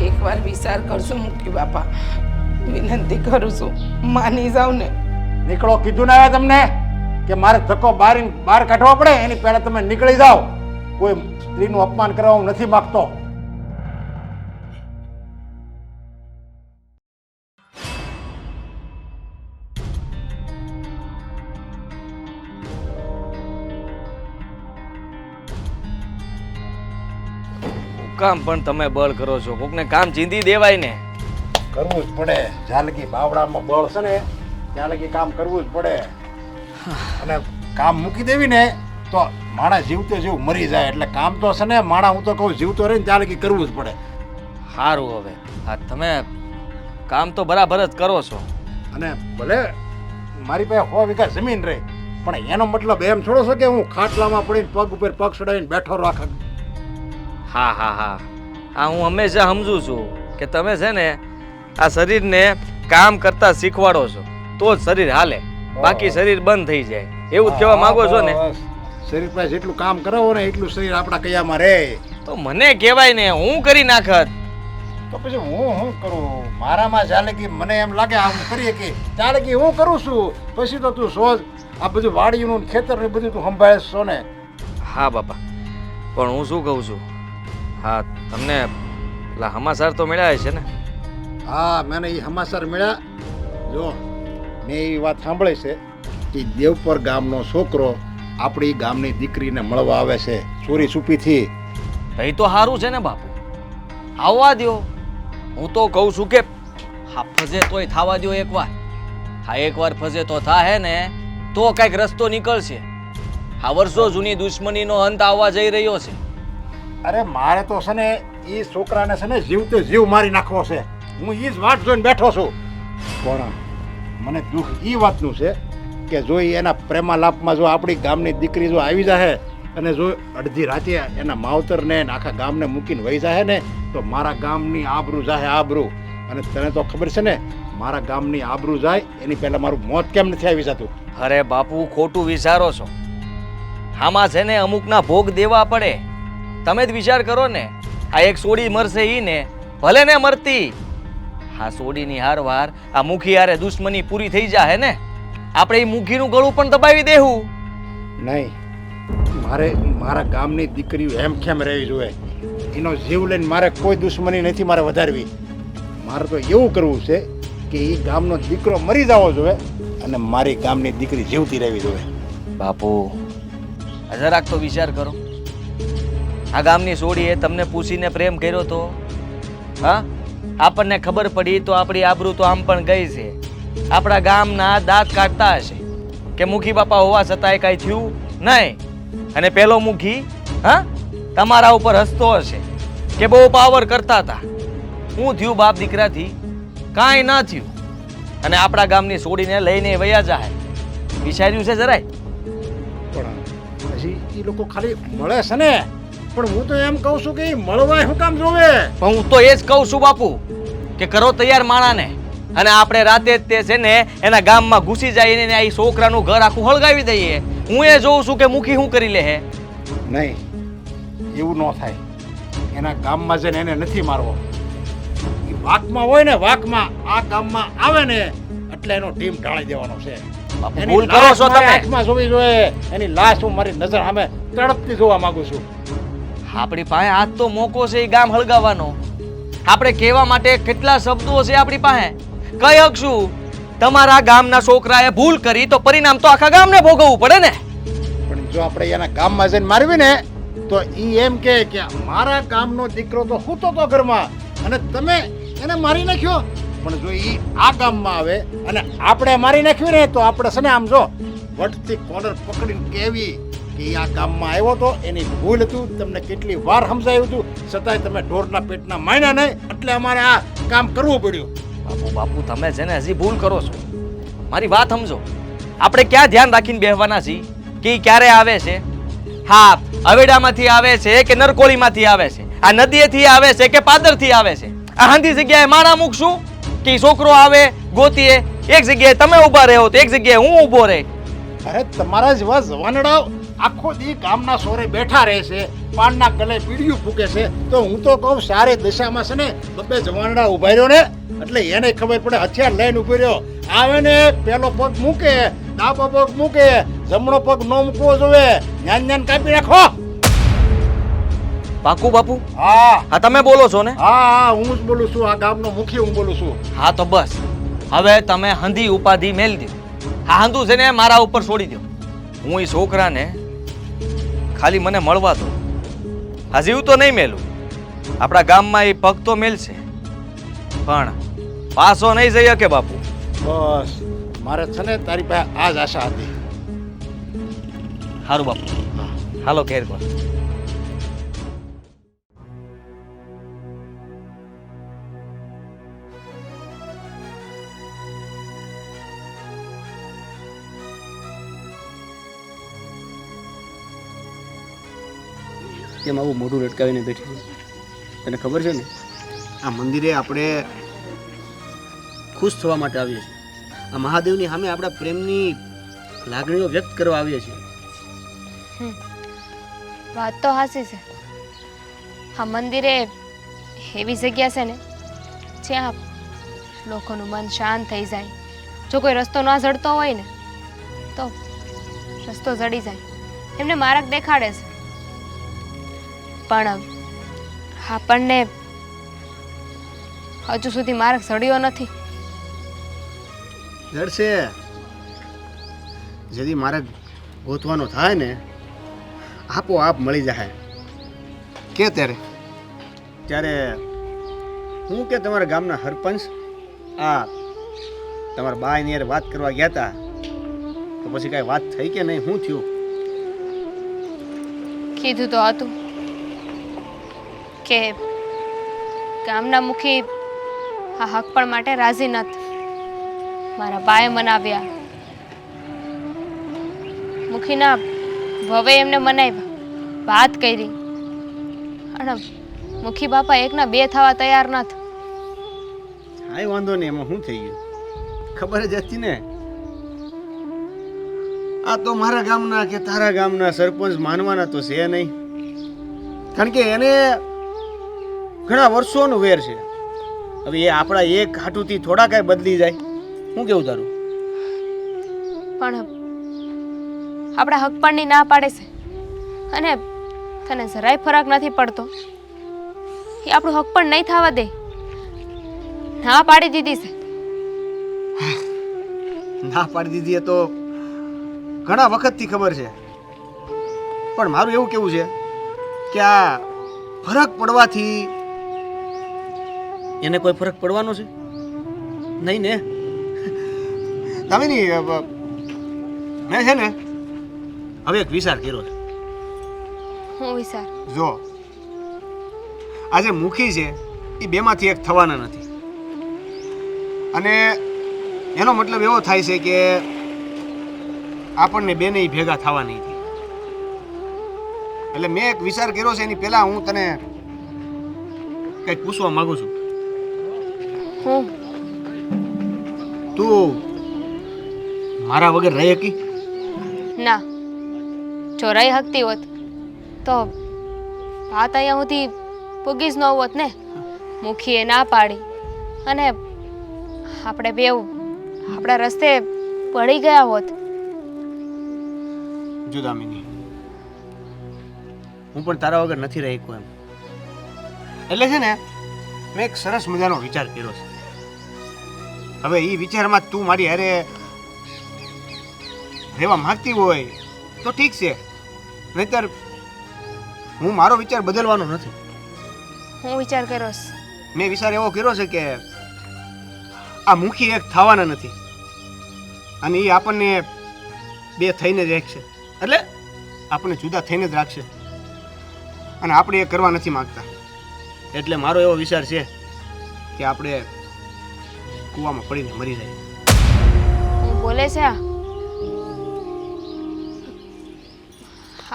એકવાર વિચાર કરશો મૂકી બાપા, વિનંતી કરું છું, માની જાવ ને. નીકળો કીધું ના તમને કે મારે ધક્કો બહાર કાઢવો પડે એની પહેલા તમે નીકળી જાઓ. કોઈ સ્ત્રીનું અપમાન કરવા હું નથી માંગતો. કામ પણ તમે બળ કરો છો. કોકને કામ ચીંધી દેવાય ને. કરવું જ પડે. જ્યાં લગી બાવડામાં બળ છે ને ત્યાં લગી કામ કરવું જ પડે. અને કામ મૂકી દેવી ને તો માણસ જીવતો જીવ મરી જાય. એટલે કામ તો છે ને માણસ, હું તો કહું જીવતો રહે ને ત્યાં લગી કરવું જ પડે. સારું, હવે હા તમે કામ તો બરાબર જ કરો છો. અને ભલે મારી પાસે 100 વીઘા જમીન રહે પણ એનો મતલબ એમ થોડો છે કે હું ખાટલામાં પડીને પગ ઉપર પગ ચડાવીને બેઠો રાખું. હા હું હંમેશા સમજુ છું કે તમે છે ને આ શરીરને કામ કરતા શીખવાડો છો તો જ શરીર હાલે, બાકી શરીર બંધ થઈ જાય એવું જ કહેવા માંગો છો ને? શરીર પાસે જેટલું કામ કરાવો ને એટલું શરીર આપણા કયામાં રહે. તો મને કહેવાય ને, હું કરી નાખત. તો પછી હું કરું? મારામાં ચાલે કે મને એમ લાગે આ હું કરીએ કે ચાલે કે હું કરું છું. પછી તો તું સોચ આ બધું વાડીનું ખેતર ને બધું તું સંભાળે છો ને. હા બાપા, પણ હું શું કહું છું, હા તમને પેલા સમાચાર તો મળ્યા છે ને? હા, મને એ સમાચાર મળ્યા. જો મેં એ વાત સાંભળી છે કે દેવપર ગામનો છોકરો આપણી ગામની દીકરીને મળવા આવે છે ચોરી છુપીથી. એ તો સારું છે ને બાપુ, આવવા દો. હું તો કહું છું કે હા ફજે તોય થવા દો એકવાર. હા એકવાર ફજે તો થાહે ને તો કઈક રસ્તો નીકળશે. આ વર્ષો જૂની દુશ્મનીનો અંત આવવા જઈ રહ્યો છે. અરે મારે તો છે ને એ છોકરાને છે ને જીવતો જીવ મારી નાખવો છે. હું એ જ વાટ જોઈને બેઠો છું. પણ મને દુઃખ એ વાતનું છે કે જો ઈ એના પ્રેમાલાપમાં જો આપણી ગામની દીકરી જો આવી જાય અને જો અડધી રાતે એના માવતરને ને આખા ગામને મૂકીને વહી જાય ને તો મારા ગામની આબરૂ જાય આબરૂ. અને તને તો ખબર છે ને મારા ગામની આબરૂ જાય એની પહેલાં મારું મોત કેમ નથી આવી જતું? અરે બાપુ ખોટું વિચારો છો. આમાં છે ને અમુકના ભોગ દેવા પડે. તમે જ વિચાર કરો ને. આ એક સોડી મરશે ઈ ને ભલે ને મરતી. આ સોડીની હારવાર આ મુખી હારે દુશ્મની પૂરી થઈ જાય ને આપણે એ મુખીનું ગળું પણ દબાવી દેવું. નહીં, મારે મારા ગામની દીકરીઓ એમ કેમ રહેવી જોઈએ. એનો જીવ લઈને મારે કોઈ દુશ્મની નથી મારે વધારવી. મારે તો એવું કરવું છે કે એ ગામનો દીકરો મરી જવો જોઈએ અને મારી ગામની દીકરી જીવતી રહેવી જોઈએ. બાપુ જરાક તો વિચાર કરો. આ ગામની સોડીએ તમને પૂછીને પ્રેમ કર્યો તો હા આપણને ખબર પડી તો આપણી આબરૂ તો આમ પણ ગઈ છે. આપણા ગામના દાંત કાઢતા હશે કે મુખી બાપા હોવા છતાંય કાંઈ થયું નહીં. અને પેલો મુખી હા તમારા ઉપર હસતો હશે કે બહુ પાવર કરતા હતા. શું થયું બાપ દીકરાથી? કાંઈ ન થયું. અને આપણા ગામની સોડીને લઈને વયા જાય. વિચાર્યું છે જરાય? પણ હજી એ લોકો ખાલી મળે છે ને. પણ હું તો એમ કહું છું કે એ મળવાય શું કામ જોવે? પણ હું તો એ જ કહું છું બાપુ કે કરો તૈયાર માણાને અને આપણે રાતે જ તે છે ને એના ગામમાં ઘૂસી જઈને આ છોકરાનું ઘર આખું હળગાવી દઈએ. હું એ જોઉં છું કે મુખી શું કરી લે હે. નહીં, એવું ન થાય. એના ગામમાં જઈને એને નથી મારવો. એ વાકમાં હોય ને વાકમાં આ ગામમાં આવે ને એટલે એનો ટીમ ઢાળી દેવાનો છે. બાપુ એની ભૂલ કરો લાશ છો મારી તમે. આંખમાં જોવી જોઈએ. એની લાશ હું મારી નજર સામે તડપતી જોવા માંગુ છું. આપણી પાસે આજ તો મોકો છે એ ગામ હળગાવવાનો. આપણે કહેવા માટે કેટલા શબ્દો છે આપણી પાસે. કઈ શકશું તમારા ગામના છોકરાએ ભૂલ કરી તો પરિણામ તો આખા ગામને ભોગવવું પડે ને. પણ જો આપણે એના ગામમાં જઈને મારવી ને તો ઈ એમ કે મારા ગામનો દીકરો તો સૂતો તો ઘરમાં અને તમે એને મારી નાખ્યો. પણ જો ઈ આ ગામમાં આવે અને આપણે મારી નાખ્યું ને તો આપણે છે ને આમ જો વટથી કોલર પકડીને કેવી કે ઈ આ ગામમાં આવ્યો તો એની ભૂલ હતું. તમને કેટલી વાર સમજાયું હતું છતાંય તમે ઢોરના પેટના માન્યા નહીં એટલે અમારે આ કામ કરવું પડ્યું. બાપુ બાપુ તમે છે ને હજી ભૂલ કરો છો. મારી વાત સમજો. આપણે ક્યાં ધ્યાન રાખીને બેહવાના છીએ કે ઈ ક્યારે આવે છે? હા હવેડામાંથી આવે છે કે નરકોળીમાંથી આવે છે? આ નદીએથી આવે છે કે પાદરથી આવે છે? આ હાંધી જગ્યાએ માણા મૂકશું કે ઈ છોકરો આવે ગોતીએ? એક જગ્યાએ તમે ઊભા રહો તો એક જગ્યાએ હું ઊભો રહે. અરે તમારા જેવા જવાનડાઓ આખો દી ગામના સોરે બેઠા રહે છે, પાનના ગલે પીડિયું ફૂકે છે. તો હું તો કહું સારે દિશામાં છે ને બબ્બે જવાનડા ઉભા રહ્યો ને એટલે એને ખબર પડે હથિયાર લઈને ઉભો રહ્યો. આવે ને પેલો પગ મૂકે, ડાબો પગ મૂકે, જમણો પગ ન મૂકવો જોઈએ. જ્ઞાન કાપી નાખો. પાકું બાપુ? હા હા તમે બોલો છો ને? હા હું જ બોલું છું. આ ગામનો મુખી હું બોલું છું. હા તો બસ હવે તમે હંધી ઉપાધિ મેલ દો. હા હંધું છે ને મારા ઉપર છોડી દો. હું એ છોકરાને ખાલી મને મળવા દો. હજી તો નહીં મેલું. આપણા ગામમાં એ પગ તો મેલશે પણ પાછો નહીં જઈ શકે બાપુ. બસ મારે છે ને તારી પાસે આ જ આશા હતી. સારું બાપુ હાલો ઘેર કર. કેમ આવું મોઢું લટકાવીને બેઠી છે? તને ખબર છે ને આ મંદિરે આપણે ખુશ થવા માટે આવીએ છીએ. આ મહાદેવની સામે આપણા પ્રેમની લાગણીઓ વ્યક્ત કરવા આવીએ છીએ. વાત તો હાસી છે. આ મંદિરે એવી જગ્યા છે ને જ્યાં લોકોનું મન શાંત થઈ જાય. જો કોઈ રસ્તો ના જડતો હોય ને તો રસ્તો જડી જાય. એમને માર્ગ દેખાડે છે. પણ આપણને હજુ સુધી માર્ગ જડ્યો નથી. જડશે. જેથી માર્ગ ગોતવાનો થાય ને આપોઆપ મળી જાય. કે ત્યારે હું કે તમારા ગામના સરપંચ આ તમારા બા એની યાર વાત કરવા ગયા હતા તો પછી કાંઈ વાત થઈ કે નહીં? શું થયું? કીધું તો હતું કે ગામના મુખી આ હક પણ માટે રાજી નથી. મારા બાએ મનાવ્યા, મુખીના ભવે એમને મનાવ્યા, વાત કરી, અને મુખી બાપા એકના બે થવા તૈયાર નથી. કાંઈ વાંધો નહીં, એમાં શું થઈ ગયું? ખબર જ હતી ને. આ તો મારા ગામના કે તારા ગામના સરપંચ માનવાના તો છે નહીં, કારણ કે એને ઘણા વર્ષોનો વેર છે. હવે એ આપણા એક હાટુથી થોડા કાંઈ બદલી જાય. શું કેવું તારું? પણ આપણા હક પણની ના પાડે છે, અને તને જરાય ફરક નથી પડતો. એ આપણું હક પણ નહીં થવા દે, ના પાડી દીધી છે. ના પાડી દીધી એ તો ઘણા વખતથી ખબર છે, પણ મારું એવું કેવું છે કે આ ફરક પડવાથી એને કોઈ ફરક પડવાનો છે નહીં ને? તમે નહીં, મેં છે ને હવે એક વિચાર કર્યો છે. હું વિચાર? જો આજે મુખી છે એ બેમાંથી એક થવાના નથી, અને એનો મતલબ એવો થાય છે કે આપણને બેનેય ભેગા થવા નહીં થાય. એટલે મેં એક વિચાર કર્યો છે, એની પહેલા હું તને કંઈક પૂછવા માંગુ છું. હું તું મારા વગર રહી શકી? ના, જો રહી હકતી હોત તો વાત અહીંયા સુધી પૂગી જ ન હોત ને. મુખીએ ના પાડી અને આપણે બેવ આપણા રસ્તે પડી ગયા હોત. જુદામીની, હું પણ તારા વગર નથી રહી શકું એમ. એટલે છે ને મેં એક સરસ મજાનો વિચાર કર્યો છે. હવે એ વિચારમાં તું મારી હારે રહેવા માંગતી હોય તો ઠીક છે, નહીતર હું મારો વિચાર બદલવાનો નથી. હું વિચાર કર્યો છે. મેં વિચાર એવો કર્યો છે કે આ મુખી એક થવાના નથી, અને એ આપણને બે થઈને જ રાખશે. એટલે આપણને જુદા થઈને જ રાખશે, અને આપણે એ કરવા નથી માંગતા. એટલે મારો એવો વિચાર છે કે આપણે કૂવામાં પડીને મરી જાય. હું બોલે છે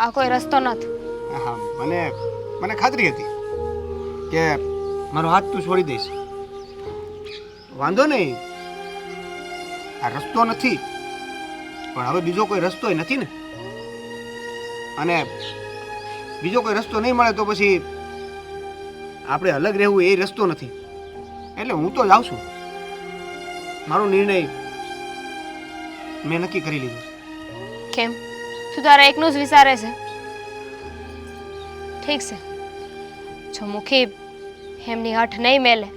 આ કોઈ રસ્તો નથી. હા, મને ખાતરી હતી કે મારો હાથ તું છોડી દઈશ. વાંધો નહીં, આ રસ્તો નથી, પણ હવે બીજો કોઈ રસ્તો નથી ને. અને બીજો કોઈ રસ્તો નહીં મળે તો પછી આપણે અલગ રહેવું એ રસ્તો નથી. એટલે હું તો જાઉં છું. મારો નિર્ણય મેં નક્કી કરી લીધો. કેમ, તું તારા એકનું જ વિચારે છે? ઠીક છે, જો મુખી એમની હઠ નહીં મેલે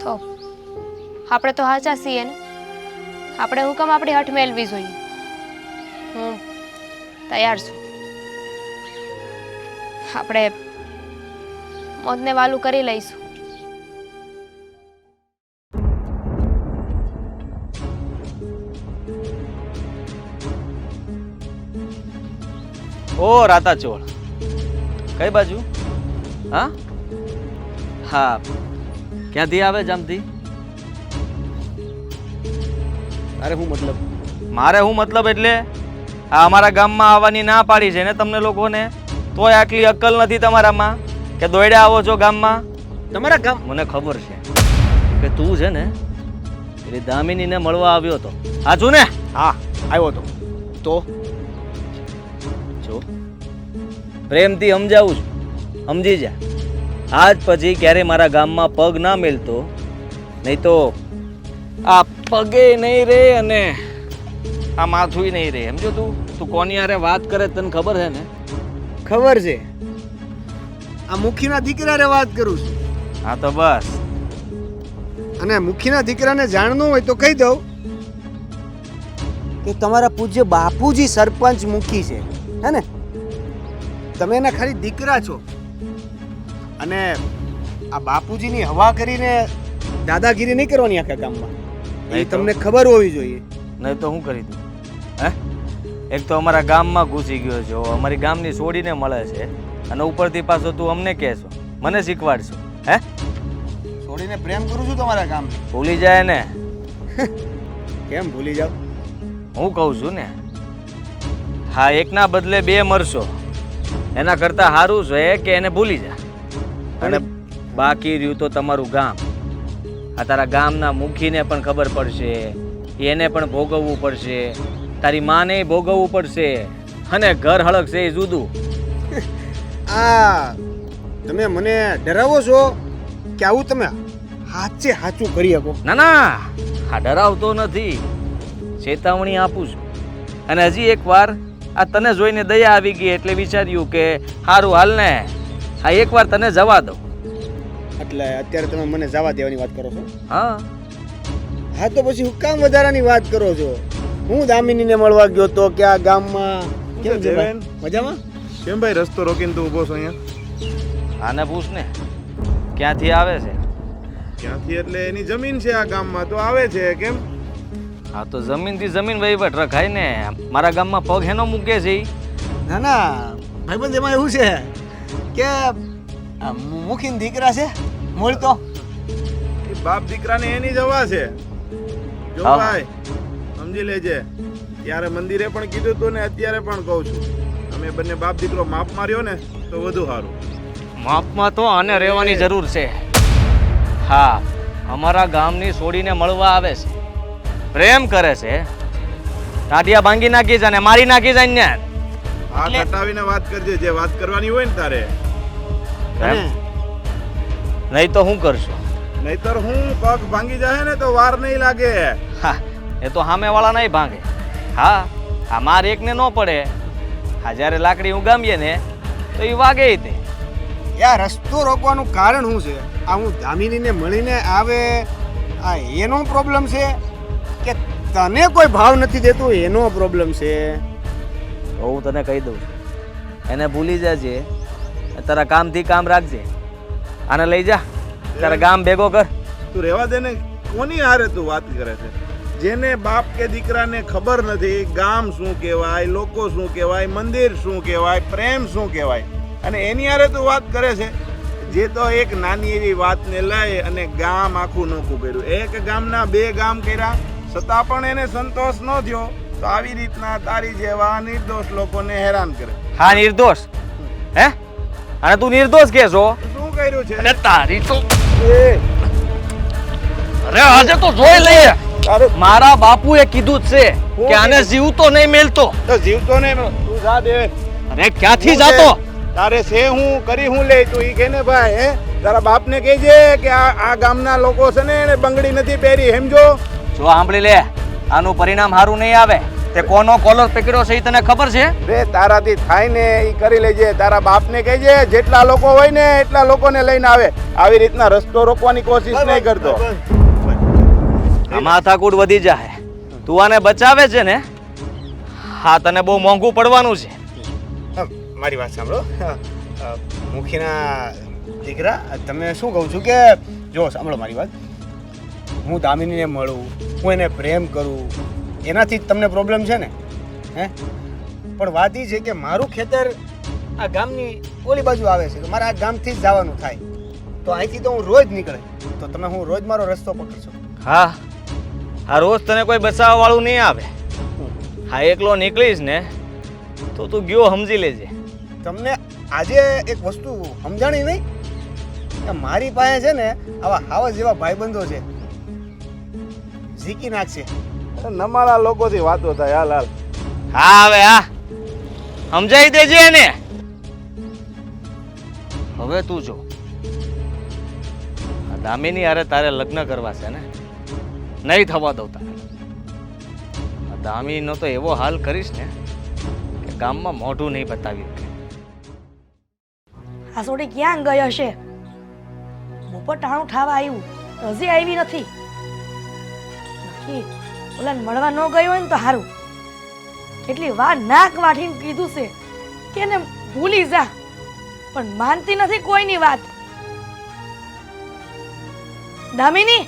તો આપણે તો સાચા છીએ ને. આપણે હુકમ આપણી હઠ મેળવી જોઈએ. હું તૈયાર છું. આપણે મોતને વાલું કરી લઈશું. ઓ રાતા ચોળ, કઈ બાજુ? હા હા, ક્યાંથી આવે જામથી? અરે હું મતલબ? મારે હું મતલબ એટલે આ અમારા ગામમાં આવવાની ના પાડી છે ને તમને લોકોને, તોય આટલી અક્કલ નથી તમારામાં કે દોડ્યા આવો છો ગામમાં. તમારા ગામ? મને ખબર છે કે તું છે ને પેલી દામિનીને મળવા આવ્યો હતો, સાચું ને? હા, આવ્યો હતો. તો જો પ્રેમથી સમજાવું છું, સમજી જા. આજ પછી ક્યારે મારા ગામમાં પગ ના મેલતો, નહીં તો આ પગે નહીં રે અને આ માથું નહીં રે. સમજો તું કોની હારે વાત કરે તને ખબર છે ને? ખબર છે, આ મુખીના દીકરાને વાત કરું છું. હા તો બસ. અને મુખીના દીકરાને જાણવું હોય તો કહી દઉં કે તમારા પૂજ્ય બાપુજી સરપંચ મુખી છે, હે ને? તમે એના ખાલી દીકરા છો, અને આ બાપુજીની હવા કરીને દાદાગીરી નહીં કરવાની આખા ગામમાં એ નહીં તો? તમને ખબર હોવી જોઈએ. નહીં તો હું કરી દઉં હે? એક તો અમારા ગામમાં ઘૂસી ગયો છો, અમારી ગામની છોડીને મળે છે અને ઉપરથી પાછો તું અમને કહેશો, મને શીખવાડશો હે? છોડીને પ્રેમ કરું છું તમારા ગામ. ભૂલી જાય ને, કેમ ભૂલી જાવ? હું કહું છું ને. હા, એકના બદલે બે મરશો એના કરતાં સારું છે કે એને ભૂલી જા. અને બાકી રહ્યું તો તમારું ગામ. આ તારા ગામના મુખીને પણ ખબર પડશે, એને પણ ભોગવવું પડશે, તારી માને ભોગવવું પડશે અને ઘર હળગશે એ જુદું. આ તમે મને ડરાવો છો કે આવું તમે હાચે હાચું કરી શકો? ના ના, આ ડરાવતો નથી, ચેતવણી આપું છું. અને હજી એકવાર આ તને જોઈને દયા આવી ગઈ એટલે વિચાર્યું કે સારું હાલ ને આ એકવાર તને જવા દઉં. એટલે અત્યારે તમે મને જવા દેવાની વાત કરો છો? હા, હા તો પછી હું કામ વધારાની વાત કરો છો? હું દામિનીને મળવા ગયો તો કે આ ગામમાં કેમ છે ભાઈ? મજામાં? કેમ ભાઈ રસ્તો રોકીને તું ઊભો છો અહીંયા? આને પૂછ ને ક્યાંથી આવે છે. ક્યાંથી એટલે એની જમીન છે આ ગામમાં તો આવે છે. કેમ? હા તો જમીનથી જમીન વહીવટ રખાય ને. મારા ગામમાં પગ હેનો મૂકે છે ઈ? ના ના ભાઈબંધ, એમાં એવું છે કે આ મુખીન દીકરા છે મળતો. એ બાપ દીકરાને એની જવા છે. જો હા. ભાઈ સમજી લેજે, ત્યારે મંદિરે પણ કીધું તું ને અત્યારે પણ કહું છું, અમે બંને બાપ દીકરો માપ માર્યો ને તો વધુ સારું. માપમાં તો આને રહેવાની જરૂર છે. હા, અમારા ગામની છોડીને મળવા આવે છે, પ્રેમ કરે છે, ટાટિયા ભાંગી નાખી છે અને મારી નાખી છે ને. હાથ હટાવીને વાત કરજે, જે વાત કરવાની હોય ને તારે. એમ? નહીં તો હું કરશું? નહીતર હું પગ ભાંગી જાય ને તો વાર નહીં લાગે. હા, એ તો સામેવાળા નહીં ભાંગે. હા, આ માર એકને ન પડે. હા, જ્યારે લાકડી ઉગામીએ ને તો એ વાગે તે. આ રસ્તો રોકવાનું કારણ શું છે? આ હું દામિનીને મળીને આવે આ એનો પ્રોબ્લેમ છે કે તને કોઈ ભાવ નથી દેતું એનો પ્રોબ્લેમ છે? તો હું તને કહી દઉં છું, એને ભૂલી જાજે, તારા કામથી કામ રાખજે. આને લઈ જા, તારા ગામ ભેગો કર. તું રહેવા દે ને, કોની હારે તું વાત કરે છે? જેને બાપ કે દીકરાને ખબર નથી ગામ શું કહેવાય, લોકો શું કહેવાય, મંદિર શું કહેવાય, પ્રેમ શું કહેવાય, અને એની હારે તું વાત કરે છે. જે તો એક નાની એવી વાતને લઈ અને ગામ આખું નોખું કર્યું. એક ગામના બે ગામ કર્યા છતાં પણ એને સંતોષ ન થયો. તો આવી રીતના તારી જેવા નિર્દોષ લોકોને હેરાન કરે. હા, નિર્દોષ હે? અને તું નિર્દોષ કે છો? શું કર્યું છે? અને તારી તો એ અરે આજે તો જોઈ લઈએ. મારા બાપુએ કીધું જ છે કે આને જીવતો નહીં મેલતો. તો જીવતો ને તું જા દે. અરે ક્યાંથી જાતો? તારે છે હું કરી હું લે તું ઈ કે ને ભાઈ હે? તારા બાપને કહેજે કે આ ગામના લોકો છે ને એને બંગડી નથી પહેરી, સમજો? જો સાંભળી લે, આનું પરિણામ સારું નહીં આવે. તે કોનો કોલર પકડ્યો છે એ તને ખબર છે? રે તારાથી થાય ને ઈ કરી લેજે. તારા બાપને કહેજે જેટલા લોકો હોય ને એટલા લોકોને લઈને આવે. આવી રીતના રસ્તો રોકવાની કોશિશ નહીં કરતો. આ માથાકૂટ વધી જાય. તું આને બચાવે છે ને, હા તને બહુ મોંઘું પડવાનું છે. મારી વાત સાંભળો. મુખીના દીકરા, તમે શું કહું છું કે જો સાંભળો મારી વાત. હું દામિનીને મળું, હું એને પ્રેમ કરું, એનાથી જ તમને પ્રોબ્લેમ છે ને? હે? પણ વાત એ છે કે મારું ખેતર આ ગામની ઓલી બાજુ આવે છે, તો મારે આ ગામથી જ જવાનું થાય. તો અહીંથી તો હું રોજ નીકળે, તો તમે હું રોજ મારો રસ્તો પકડશો? હા, આ રોજ તને કોઈ બચાવવા વાળું નહીં આવે. હા, એકલો નીકળીશ ને તો તું ગયો સમજી લેજે. તમને આજે એક વસ્તુ સમજાણી નહીં કે મારી પાસે છે ને આવા હાવા જેવા ભાઈબંધો છે, ઝીકી નાખશે. નમાળા લોકોથી વાતો થાય. હાલ હાલ. હા હવે હા સમજાઈ દેજે ને. હવે તું જો, આ દામિની હારે તારે લગ્ન કરવા છે ને, નહીં થવા દઉં તારે. આ દામિનીનો તો એવો હાલ કરીશ ને કે ગામમાં મોઢું નહીં બતાવી શકે. આ સોડી ક્યાં ગઈ હશે? બપોર ટાણું ઠાવા આવ્યું, હજી આવી નથી. નક્કી ઓલાને મળવા ન ગયો હોય ને તો સારું. કેટલી વાર નાક વાઠીને કીધું છે કે એને ભૂલી જા, પણ માનતી નથી કોઈની વાત. દામિની,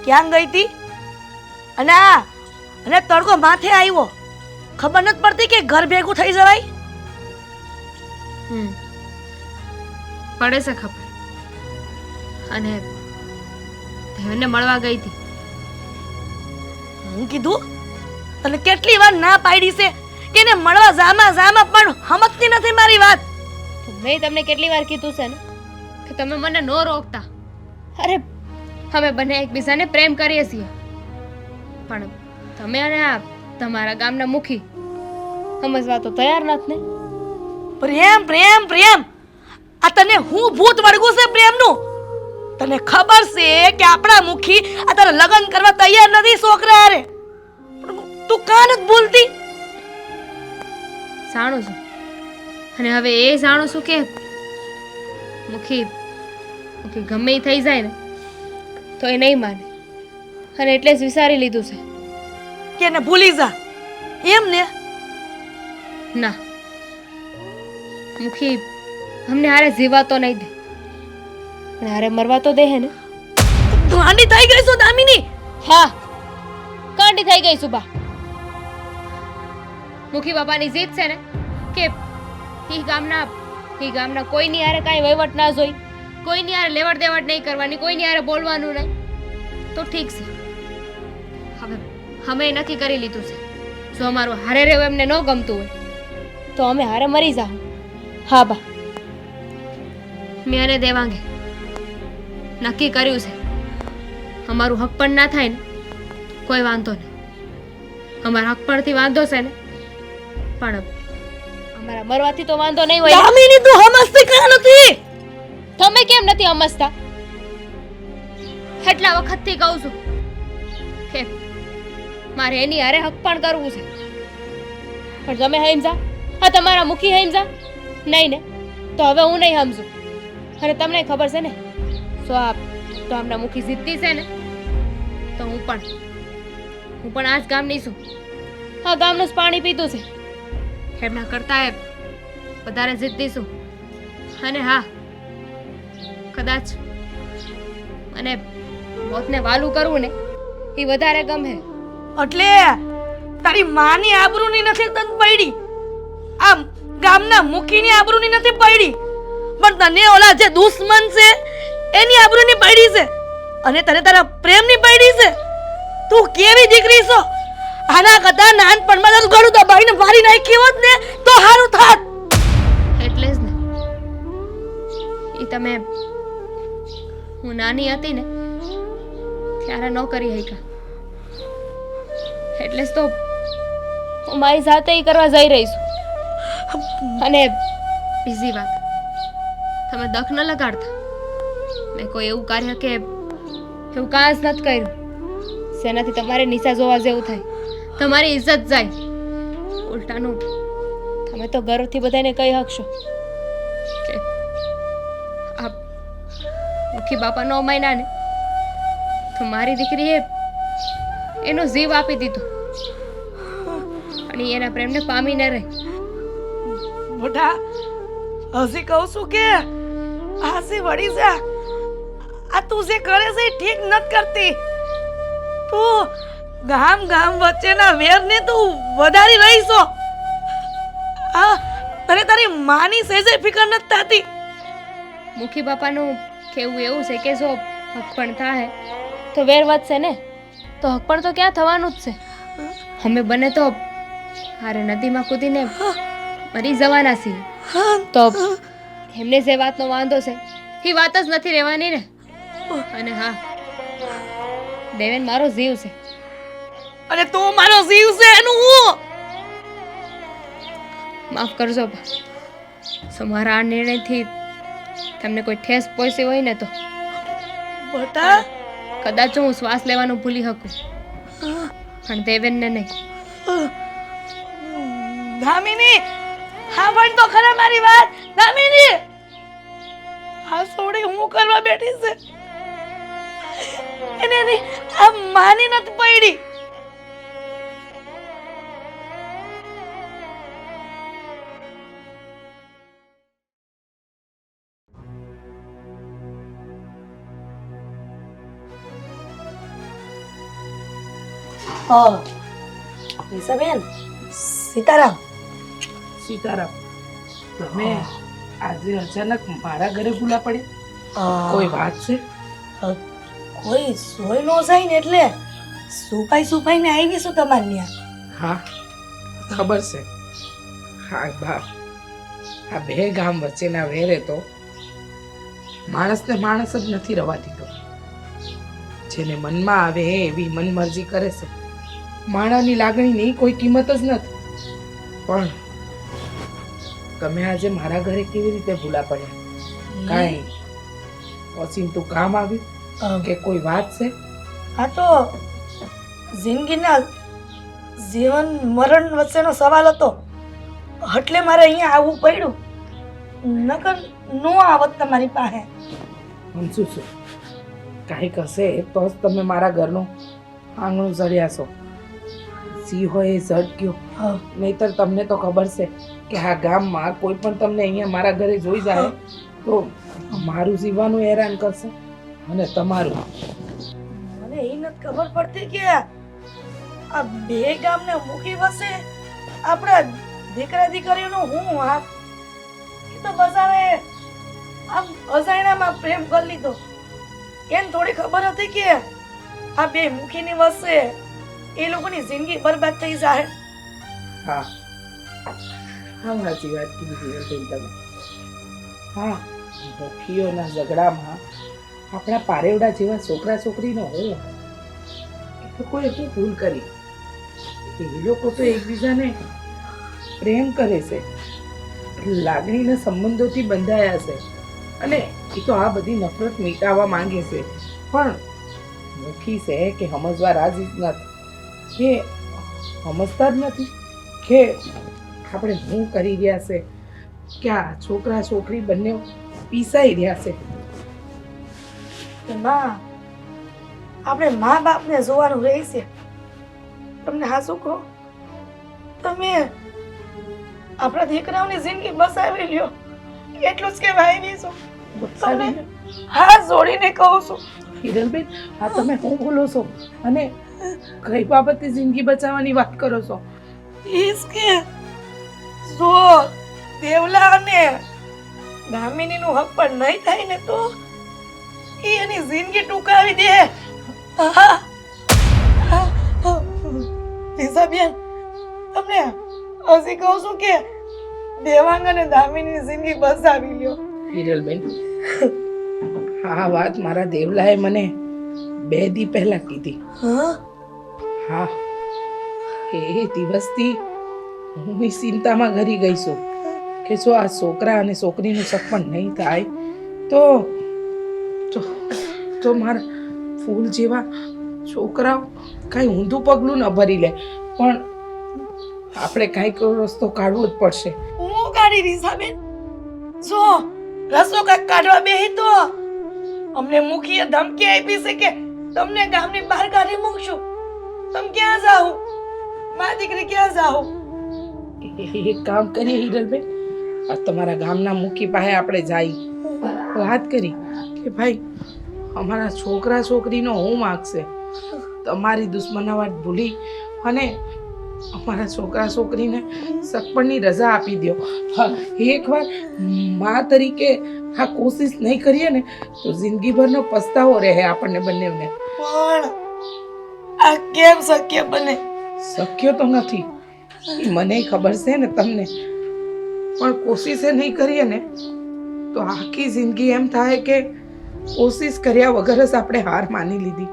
ક્યાં ગઈ હતી? અને તડકો માથે આવ્યો, ખબર નથી પડતી કે ઘર ભેગું થઈ જવાય. પડે છે ખબર. અને દેવનને મળવા ગઈ હતી. હું કીધું તને કેટલી વાર ના પાડી છે કે એને મળવા જામાં પણ હમકતી નથી મારી વાત. તો મેં તમને કેટલી વાર કીધું છે ને કે તમે મને ન રોકતા. અરે અમે બંને એકબીજાને પ્રેમ કરીએ છીએ, પણ તમે અને આ તમારા ગામના મુખી સમજવા તો તૈયાર નથી ને. પ્રેમ પ્રેમ પ્રેમ આ તને હું ભૂત વળગું છે પ્રેમનું? તને ખબર છે કે આપણા મુખી આ તારા લગ્ન કરવા તૈયાર નથી છોકરા હારે. તું કાન જ ભૂલતી. જાણું છું, અને હવે એ જાણું છું કે મુખી ગમે એ થઈ જાય ને તો એ નહીં માને, અને એટલે જ વિચારી લીધું છે કે એને ભૂલી જા એમ ને. ના, મુખી અમને હારે જીવાતો નહીં દે, પણ હારે મરવા તો દે હે ને. ગાંડી થઈ ગઈ છો દામિની? હા, કાંડી થઈ ગઈ છું બા. મુખી બાપાની જીત છે ને કે ઈ ગામના કોઈની હારે કાંઈ વહીવટ ના જોઈ, કોઈની હારે લેવડ દેવડ નહીં કરવાની, કોઈની હારે બોલવાનું નહીં. તો ઠીક છે, હવે અમે નક્કી કરી લીધું છે, જો અમારું હારે રહેવું એમને ન ગમતું હોય તો અમે હારે મરી જાઉં. હા બા, મેં અને દેવાંગે નક્કી કર્યું છે, અમારું હક પણ ના થાય ને કોઈ વાંધો નહીં. અમારા હક પરથી વાંધો છે ને, પણ અમારા મરવાથી તો વાંધો નહીં હોય. દામિની તું સમજતી કાં નથી? તમે કેમ નથી સમજતા? એટલા વખતથી કહું છું કે મારે એની હારે હક પણ કરવું છે, પણ તમે સમજા? હા, તમારા મુખી સમજા નહીં ને, તો હવે હું નહીં સમજું. અને તમને ખબર છે ને, તો આમના મુખી જીતતી છે ને, તો હું પણ આ જ ગામની છું, આ ગામનું જ પાણી પીતું છે, એમના કરતા વધારે જીતતી છું. અને હા, કદાચ મને મોતને વાલું કરવું ને એ વધારે ગમે. એટલે તારી માની આબરૂની નથી તન પડી, આ ગામના મુખીની આબરૂની નથી પડી, પણ તને ઓલા જે દુશ્મન છે એની આબરૂની પડી છે, અને તને તારા પ્રેમની પડી છે. તું કેવી દીકરી છો? આના કરતા નાનપણમાં તારું ગળું દબાઈને મારી નાખી હોત ને તો સારું થાત. એટલે જ ને એ તમે હું નાની હતી ને ત્યારે ન કરી શક્યા, એટલે જ તો હું મારી જાતે ઈ કરવા જઈ રહી છું. અને બીજી વાત, તમે દખ ન લગાડતા. મેં કોઈ એવું કાર્ય કે એવું કાંઈ જ નથી કર્યું જેનાથી તમારે નીચા જોવા જેવું થાય, તમારી ઇજ્જત જાય. ઉલટાનું તમે તો ગર્વથી બધાને કહી શકશો કે આ મુખી બાપા નો માન્યા ને તો મારી દીકરીએ એનો જીવ આપી દીધો, અને એના પ્રેમને પામી ન રહી. મોટા હજી કહું છું કે હાસી વળી જા. આ તું જે કરે છે એ ઠીક નથી કરતી. તું ગામ વચ્ચેના વેરને તું વધારી રહી છો. તને તારી માની સેજે ફિકર નથી થતી. મુખી બાપાનું કહેવું એવું છે કે જો હક પણ થાય તો વેર વધશે ને, તો હક પણ તો ક્યાં થવાનું જ છે. અમે બને તો હારે નદીમાં કૂદીને મરી જવાના છીએ, તો એમને જે વાતનો વાંધો છે એ વાત જ નથી રહેવાની ને. અને હા, દેવેન મારો જીવ છે. અને તું મારો જીવ છે એનું હું માફ કરજો બા. સો મારા આ નિર્ણયથી તમને કોઈ ઠેસ પહોંચી હોય ને તો બેટા કદાચ હું શ્વાસ લેવાનું ભૂલી શકું, પણ દેવેનને નહીં. દામિની, હા પણ તો ખરા મારી વાત. દામિની, આ સોડી હું કરવા બેઠી છે એને આ માની નથી પડી. રીસાબેન, સીતારામ. સીતારામ, તમે આજે અચાનક મારા ઘરે ભૂલા પડે? કોઈ વાત છે? કોઈ સોય નો જાય ને એટલે સુપાઈ ને આવી શું તમારે ત્યાં? હા, ખબર છે. હા બા, આ બે ગામ વચ્ચેના વેરે તો માણસને માણસ જ નથી રવા દીધો. જેને મનમાં આવે એવી મનમરજી કરે છે. માણાની લાગણીની કોઈ કિંમત જ નથી. પણ તમે આજે મારા ઘરે કેવી રીતે ભૂલા પડ્યા? કાંઈ ઓચિંતું કામ આવ્યું કે કોઈ વાત છે? આ તો જિંદગીના જીવન મરણ વચ્ચેનો સવાલ હતો એટલે મારે અહીંયા આવવું પડ્યું. નકર નો આવત તમારી પાસે. સમજુ છું, કાંઈક હશે તો જ તમે મારા ઘરનું આંગણું જડ્યા છો. સી હોય એ ઝડક્યો, નહીતર તમને તો ખબર છે કે આ ગામમાં કોઈ પણ તમને અહીંયા મારા ઘરે જોઈ જાય તો મારું જીવવાનું હેરાન કરશે અને તમારું. મને એ નથી ખબર પડતી કે આ બે ગામને મૂકી વસે આપણા દીકરા દીકરીઓનો હું હાથ. એ તો બસાવે આમ અજાણ્યામાં પ્રેમ કરી લીધો. એને થોડી ખબર હતી કે આ બે મુખીની વસે એ લોકોની જિંદગી બરબાદ થઈ જાય. હા હા, સાચી વાત કીધી તમે. હા, મુખીઓના ઝઘડામાં આપણા પારેવડા જેવા છોકરા છોકરીનો હું એ લોકોએ શું ભૂલ કરી? એ લોકો તો એકબીજાને પ્રેમ કરે છે, લાગણીના સંબંધોથી બંધાયા છે અને એ તો આ બધી નફરત મિટાવવા માંગે છે. પણ મુખી છે કે સમજવા રાજી જ નથી. કે સમજતા જ નથી કે આપણે શું કરી રહ્યા છે, કે આ છોકરા છોકરી બંને પીસાઈ રહ્યા છે. માં, આપણે મા બાપને જોવાનું રહે છે. તમને હાસુ કહો, તમે આપણા દીકરાઓની જિંદગી બસાવી લ્યો એટલું જ કહેવાય નહીં છું. તમને હાથ જોડીને કહું છું. હિરલબેન, આ તમે શું બોલો છો અને કઈ બાબતે જિંદગી બચાવવાની વાત કરો છો? ઈસ કે જો દેવલા અને દામિનીનું હક પર નહીં થાય ને તો એ એની જિંદગી ટૂંકાવી દે. લીસાબેન, તમને હજી કહું છું કે દેવાંગ અને દામિનીની જિંદગી બસાવી લ્યો. હિરલબેન, આ વાત મારા દેવલાએ મને 2 દી પહેલા કીધી. હા, એ દિવસથી હું ચિંતામાં ઘરી ગઈ છું કે જો આ છોકરા અને છોકરીનું સપન નહીં થાય તો મારા ફૂલ જેવા છોકરાઓ કાંઈ ઊંધું પગલું ન ભરી લે. પણ આપણે કાંઈક રસ્તો કાઢવો જ પડશે. હું કાઢી રીસાબેન, જો રસ્તો કાંઈક કાઢવા બેહી તો અમને મુખીએ ધમકી આપી છે કે તમને ગામની બહાર કાઢી મૂકશું. તમે ક્યાં જાઓ? મારી દીકરી ક્યાં જાઓ? એક કામ કરીએ હિરલબેન, આ તમારા ગામના મુખી પાસે આપણે જઈ વાત કરી કે ભાઈ અમારા છોકરા છોકરીનો હું માગશે, તમારી દુશ્મનાવટ ભૂલી અને અમારા છોકરા છોકરીને સગપણની રજા આપી દો. એકવાર મા તરીકે આ કોશિશ નહીં કરીએ ને તો જિંદગીભરનો પસ્તાવો રહે આપણને બંનેને. પણ આ કેમ શક્ય બને? શક્ય તો નથી, એ મને ખબર છે ને તમને, પણ કોશિશ નહીં કરીએ ને તો આખી જિંદગી એમ થાય કે કોશિશ કર્યા વગર જ આપણે હાર માની લીધી.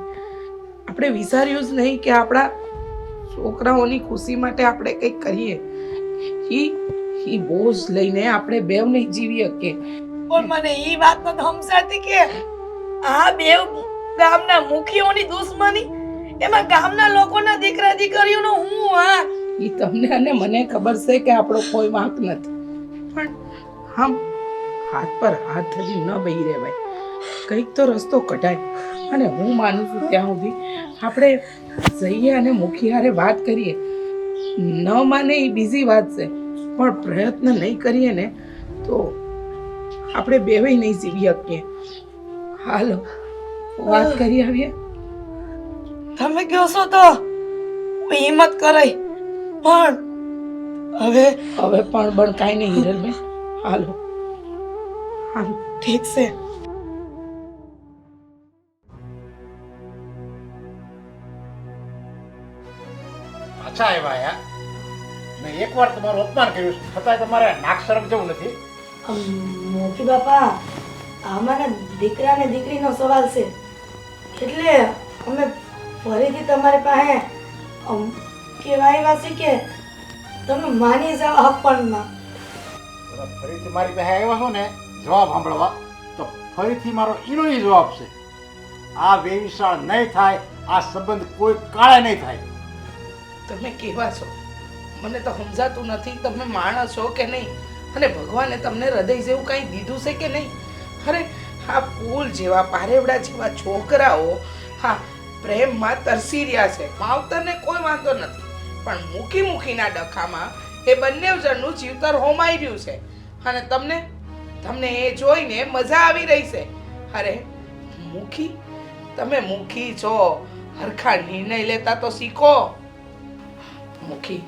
આપણે વિચાર્યું જ નહીં કે આપણા છોકરાઓની ખુશી માટે આપણે કંઈક કરીએ. ઈ બોજ લઈને આપણે બેવ નહીં જીવી શકીએ. પણ મને ઈ વાત નથી સમજાતી કે આ બે ગામના મુખીઓની દુશ્મની, એમાં ગામના લોકોના દીકરા દીકરીઓનો હું વાંક. ઈ તમને અને મને ખબર છે કે આપણો કોઈ વાંક નથી, પણ આમ હાથ પર હાથ ધરી ન બેહી રહેવાય. કંઈક તો રસ્તો કઢાય. અને હું માનું છું ત્યાં સુધી આપણે જઈએ અને મુખી હારે વાત કરીએ. ન માને એ બીજી વાત છે, પણ પ્રયત્ન નહીં કરીએ ને તો આપણે બેવાય નહીં જીવી શકીએ. હાલો વાત કરી આવીએ. તમે કહો છો તો હિંમત કરાય પણ હવે પણ કાંઈ નહીં હિરલબેન. હાલો હાલો ઠીક છે. પાછા આવ્યા યાર. મેં એકવાર તમારું અપમાન કર્યું છે, છતાંય તમારે નાક શરમ જેવું નથી. મોટી બાપા અમારા દીકરા ને દીકરીનો સવાલ છે એટલે અમે ફરીથી તમારી પાસે કેવા આવ્યા છે કે તમે માની જાઓ અપમાનમાં. તમે ફરીથી મારી પાસે આવ્યા છો ને જવાબ સાંભળવા, તો ફરીથી મારો ઈનો ઈ જવાબ છે. આ વેવિશાળ નહીં થાય, આ સંબંધ કોઈ કાળે નહીં થાય. તમે કેવા છો મને તો સમજાતું નથી. તમે માણસ છો કે નહીં, અને ભગવાને તમને હૃદય જેવું કંઈ દીધું છે કે નહીં? અરે આ ફૂલ જેવા પારેવડા જેવા છોકરાઓ હા પ્રેમમાં તરસી રહ્યા છે. માવતરને કોઈ વાંધો નથી, પણ મૂકીના ડખામાં એ બંને જણનું જીવતર હોમાઈ રહ્યું છે. અને તમને એ જોઈને મજા આવી રહી છે. અરે તમે મૂકી છો, હરખા નિર્ણય લેતા તો શીખો. મુખી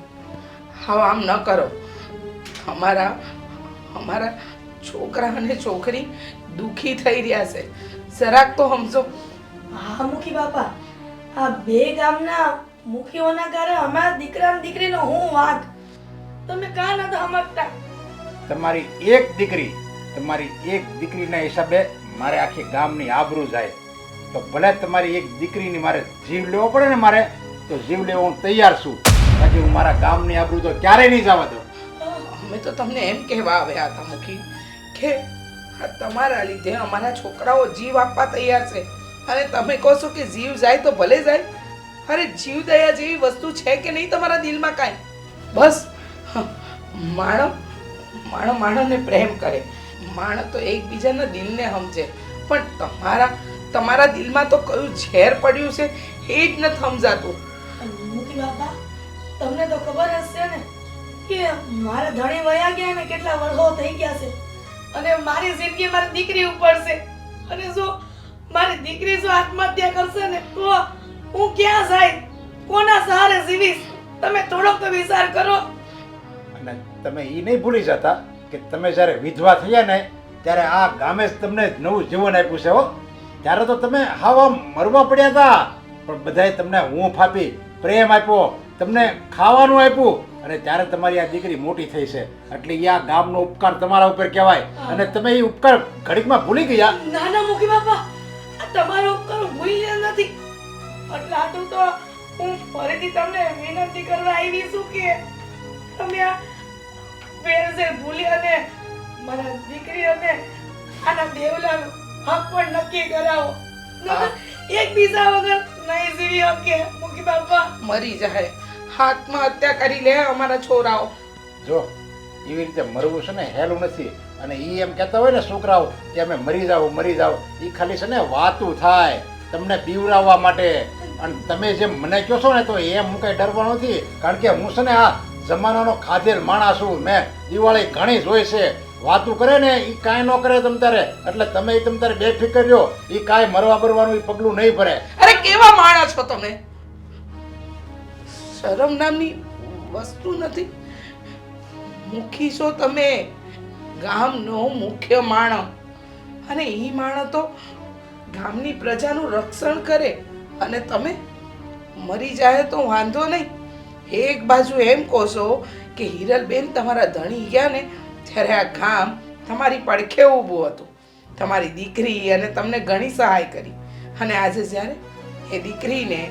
હવે આમ ન કરો. અમારા છોકરા અને છોકરી દુખી થઈ રહ્યા છે, જરાક તો સમજો. હા મુખી બાપા, આ બે ગામના મુખીઓના કારણે અમારા દીકરા અને દીકરીનો હું વાંક. તમે કાં નતા સમજતા. તમારી એક દીકરીના હિસાબે મારે આખી ગામની આબરૂ જાય, તો ભલે તમારી એક દીકરીની મારે જીવ લેવો પડે ને, મારે તો જીવ લેવો હું તૈયાર છું. બાકી હું મારા ગામની આબરૂ તો ક્યારેય નહીં જવા દઉં. અમે તો તમને એમ કહેવા આવ્યા હતા મુખી કે આ તમારા લીધે અમારા છોકરાઓ જીવ આપવા તૈયાર છે, અને તમે કહો છો કે જીવ જાય તો ભલે જાય. અરે જીવ દયા જેવી વસ્તુ છે કે નહીં તમારા દિલમાં કાંઈ? બસ માણસને પ્રેમ કરે, માણસ તો એકબીજાના દિલને સમજે. પણ તમારા દિલમાં તો કયું ઝેર પડ્યું છે એ જ નથી સમજાતું. મુખી બાપા, તમને તો ખબર હશે ને કે મારા ધણી વયા ગયા ને કેટલા વર્ષો થઈ ગયા છે, અને મારી જિંદગી મારી દીકરી ઉપર છે. અને જો મારી દીકરી જો આત્મહત્યા કરશે ને તો હું ક્યાં જાય, કોના સહારે જીવીશ? તમે થોડોક તો વિચાર કરો. અને તમે એ નહીં ભૂલી જતા કે તમે જ્યારે વિધવા થયા ને ત્યારે આ ગામે જ તમને નવું જીવન આપ્યું છે. હો, ત્યારે તો તમે હાવ મરવા પડ્યા હતા, પણ બધાએ તમને હૂંફ આપી, પ્રેમ આપ્યો, તમને ખાવાનું આપ્યું, અને ત્યારે તમારી આ દીકરી મોટી થઈ છે. એટલે આ ગામનો ઉપકાર તમારા ઉપર કહેવાય, અને તમે એ ઉપકાર ઘડીકમાં ભૂલી ગયા. ના ના મુખી બાપા, આ તમારો ઉપકાર ભૂલ્યા નથી. એટલે આટલું તો હું ફરીથી તમને વિનંતી કરવા આવી છું કે તમે આ વેરસે ભૂલી અને મારા દીકરી અને આના દેવલાનો હક પણ નક્કી કરાવો. એકબીજા વગર નહીં જીવી શકે મુખી બાપા. મરી જાય, આત્મહત્યા કરી લે અમારા છોરાઓ. જો એવી રીતે મરવું છે ને હેલું નથી. અને એ એમ કહેતા હોય ને છોકરાઓ કે અમે મરી જાવ, એ ખાલી છે ને વાતું થાય તમને પીવડાવવા માટે. અને તમે જેમ મને કહો છો ને તો એમ હું કઈ ડરવાનો નથી, કારણ કે હું છે ને આ જમાનાનો ખાધેલ માણસ છું. મેં દિવાળી ઘણી જોઈ છે. વાતું કરે ને એ કાંઈ ન કરે તમ તારે, એટલે તમે તમ તારે બેફિકર રહ્યો. એ કાંઈ મરવા બરવાનું પગલું નહીં ભરે. અરે કેવા માણસ છો તમે! શરમ નામની વસ્તુ નથી. મુખી છો તમે, ગામનો મુખ્ય માણસ, અને એ માણસ તો ગામની પ્રજાનું રક્ષણ કરે, અને તમે મરી જાય તો વાંધો નહીં. એક બાજુ એમ કહો છો કે હિરલબેન તમારા ધણી ગયા ને ત્યારે આ ગામ તમારી પડખે ઊભું હતું, તમારી દીકરી અને તમને ઘણી સહાય કરી. અને આજે જ્યારે એ દીકરીને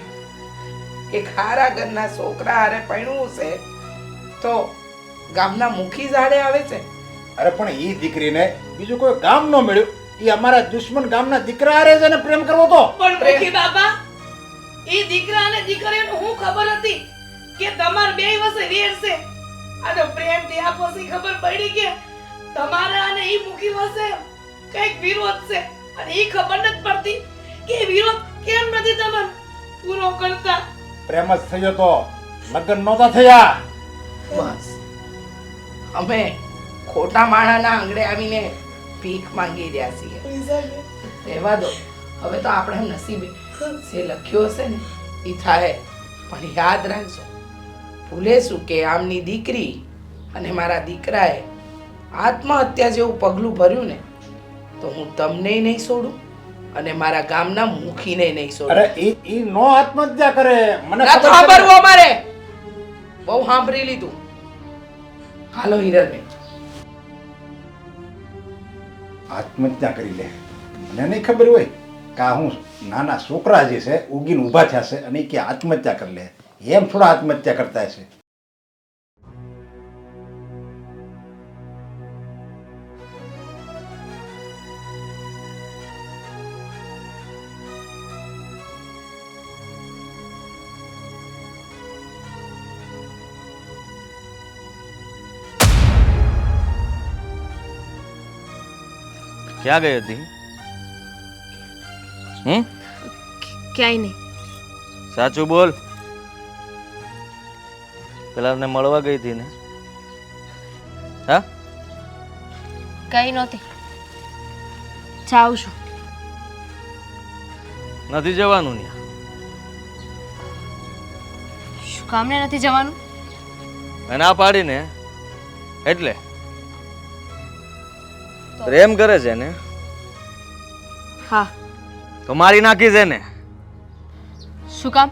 એક હારા ઘરના છોકરા હારે પરણવું છે તો ગામના મુખી ઝાડે આવે છે. અરે પણ એ દીકરીને બીજું કોઈ ગામ ન મળ્યું, એ અમારા દુશ્મન ગામના દીકરા હારે જ એને પ્રેમ કરવો તો. પણ મુખી બાપા, એ દીકરા અને દીકરીને હું ખબર હતી કે તમાર બેય વસે વેર છે. આ તો પ્રેમ થી આ પછી ખબર પડી કે તમારા અને ઈ મુખી વસે કઈક વિરોધ છે, અને ઈ ખબર નથી પડતી કે વિરોધ કેમ નથી તમે પૂરો કરતા. પ્રેમ જ થયો તો લગ્ન નહોતા થયા. બસ અમે ખોટા માણાના આંગણે આવીને ભીખ માંગી રહ્યા છીએ. રહેવા દો, હવે તો આપણે નસીબે જે લખ્યો હશે ને એ થાય. પણ યાદ રાખજો, ભૂલે શું કે આમની દીકરી અને મારા દીકરાએ આત્મહત્યા જેવું પગલું ભર્યું ને તો હું તમને નહીં છોડું અને મારા ગામના મુખીને નહીં છોડું. અરે ઈ નો આત્મહત્યા કરે, મને નથી ખબર છે. સાંભળવું અમારે, બહુ સાંભળી લીધું. હાલો હિરલબેન. આત્મહત્યા કરી લે, મને નહીં ખબર હોય કે આ હું નાના છોકરા જે છે ઉગીને ઊભા થયા છે અને ઈ કે આત્મહત્યા કરી લે, એમ થોડા આત્મહત્યા કરતા છે. ક્યાં ગઈ હતી? ક્યાંય નહીં. સાચું બોલ. પેલાને મળવા ગઈ હતી ને? હા, કઈ નહોતી. જાઉં છું. નથી જવાનું ને? શું કામને નથી જવાનું? ના પાડીને એટલે પ્રેમ કરે છે ને? હા. તો મારી નાખી છે ને? શું કામ?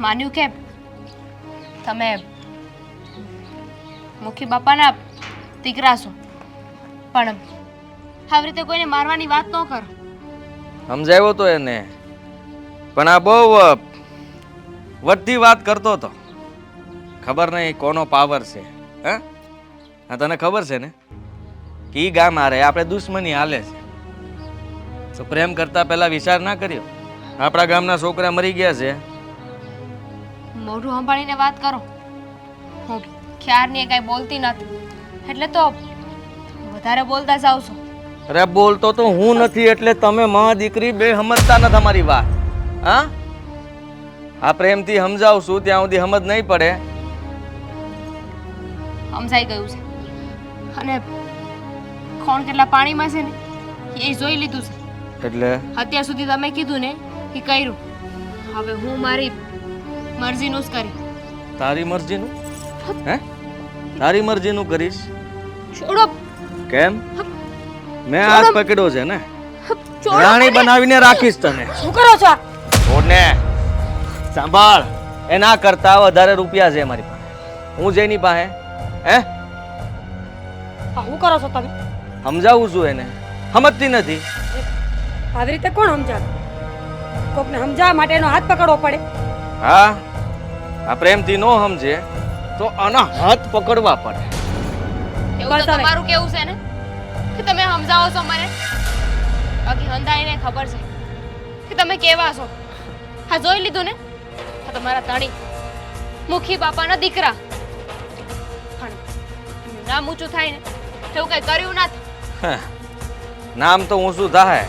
માન્યું કે તમે મુખી બાપાના દીકરા છો, પણ આવી રીતે કોઈને મારવાની વાત ન કરો. સમજાવ્યો તો એને, પણ આ બહુ વધતી વાત કરતો હતો. ખબર નહીં કોનો પાવર છે. હા, હા, તને ખબર છે ને કે ઈ ગામ હારે આપણે દુશ્મની હાલે છે, તો પ્રેમ કરતા પહેલા વિચાર ના કર્યો? આપણા ગામના છોકરા મરી ગયા છે. મોઢું સંભાળીને વાત કરો. હું ક્યારની કઈ બોલતી નથી, એટલે તો વધારે બોલતા જાવ છો. અરે બોલતો તો હું નથી, એટલે તમે માં દીકરી બે સમજતા નથી અમારી વાત. હા, આ પ્રેમથી સમજાવશું ત્યાં સુધી સમજ નહીં પડે. સમજાઈ ગયું છે, અને કોણ કેટલા પાણીમાં છે ને એ જોઈ લીધું છે. એટલે અત્યાર સુધી તમે કીધું ને એ કર્યું. હવે હું મારી મરજીનું જ કરી. તારી મરજીનું? હે, તારી મરજીનું કરીશ? છોડો. કેમ? મેં હાથ પકડ્યો છે ને, છોડો રાણી મને. બનાવીને રાખીશ તને. શું કરો છો આ? છોડને. સાંભળ, એના કરતા વધારે રૂપિયા છે મારી પાસે. હું જઈની પાસે. હે, આ શું કરો છો તમે? સમજાવું છું એને, સમજતી નથી. આવી રીતે કોણ સમજાવે? કોકને સમજાવવા માટે એનો હાથ પકડવો પડે. હા, આ પ્રેમથી નો સમજે તો આના હાથ પકડવા પડે. એવું બસ તો હવે. તમારું કેવું છે ને કે તમે સમજાવો છો મને? બાકી હંધાઈને ખબર છે કે તમે કેવા છો. હા, જોઈ લીધું ને? આ તમારા ધણી મુખી બાપાના દીકરા. પણ એમનું નામ ઊંચું થાય ને એવું કઈ કર્યું નથી. હા, નામ તો ઊંચું થાય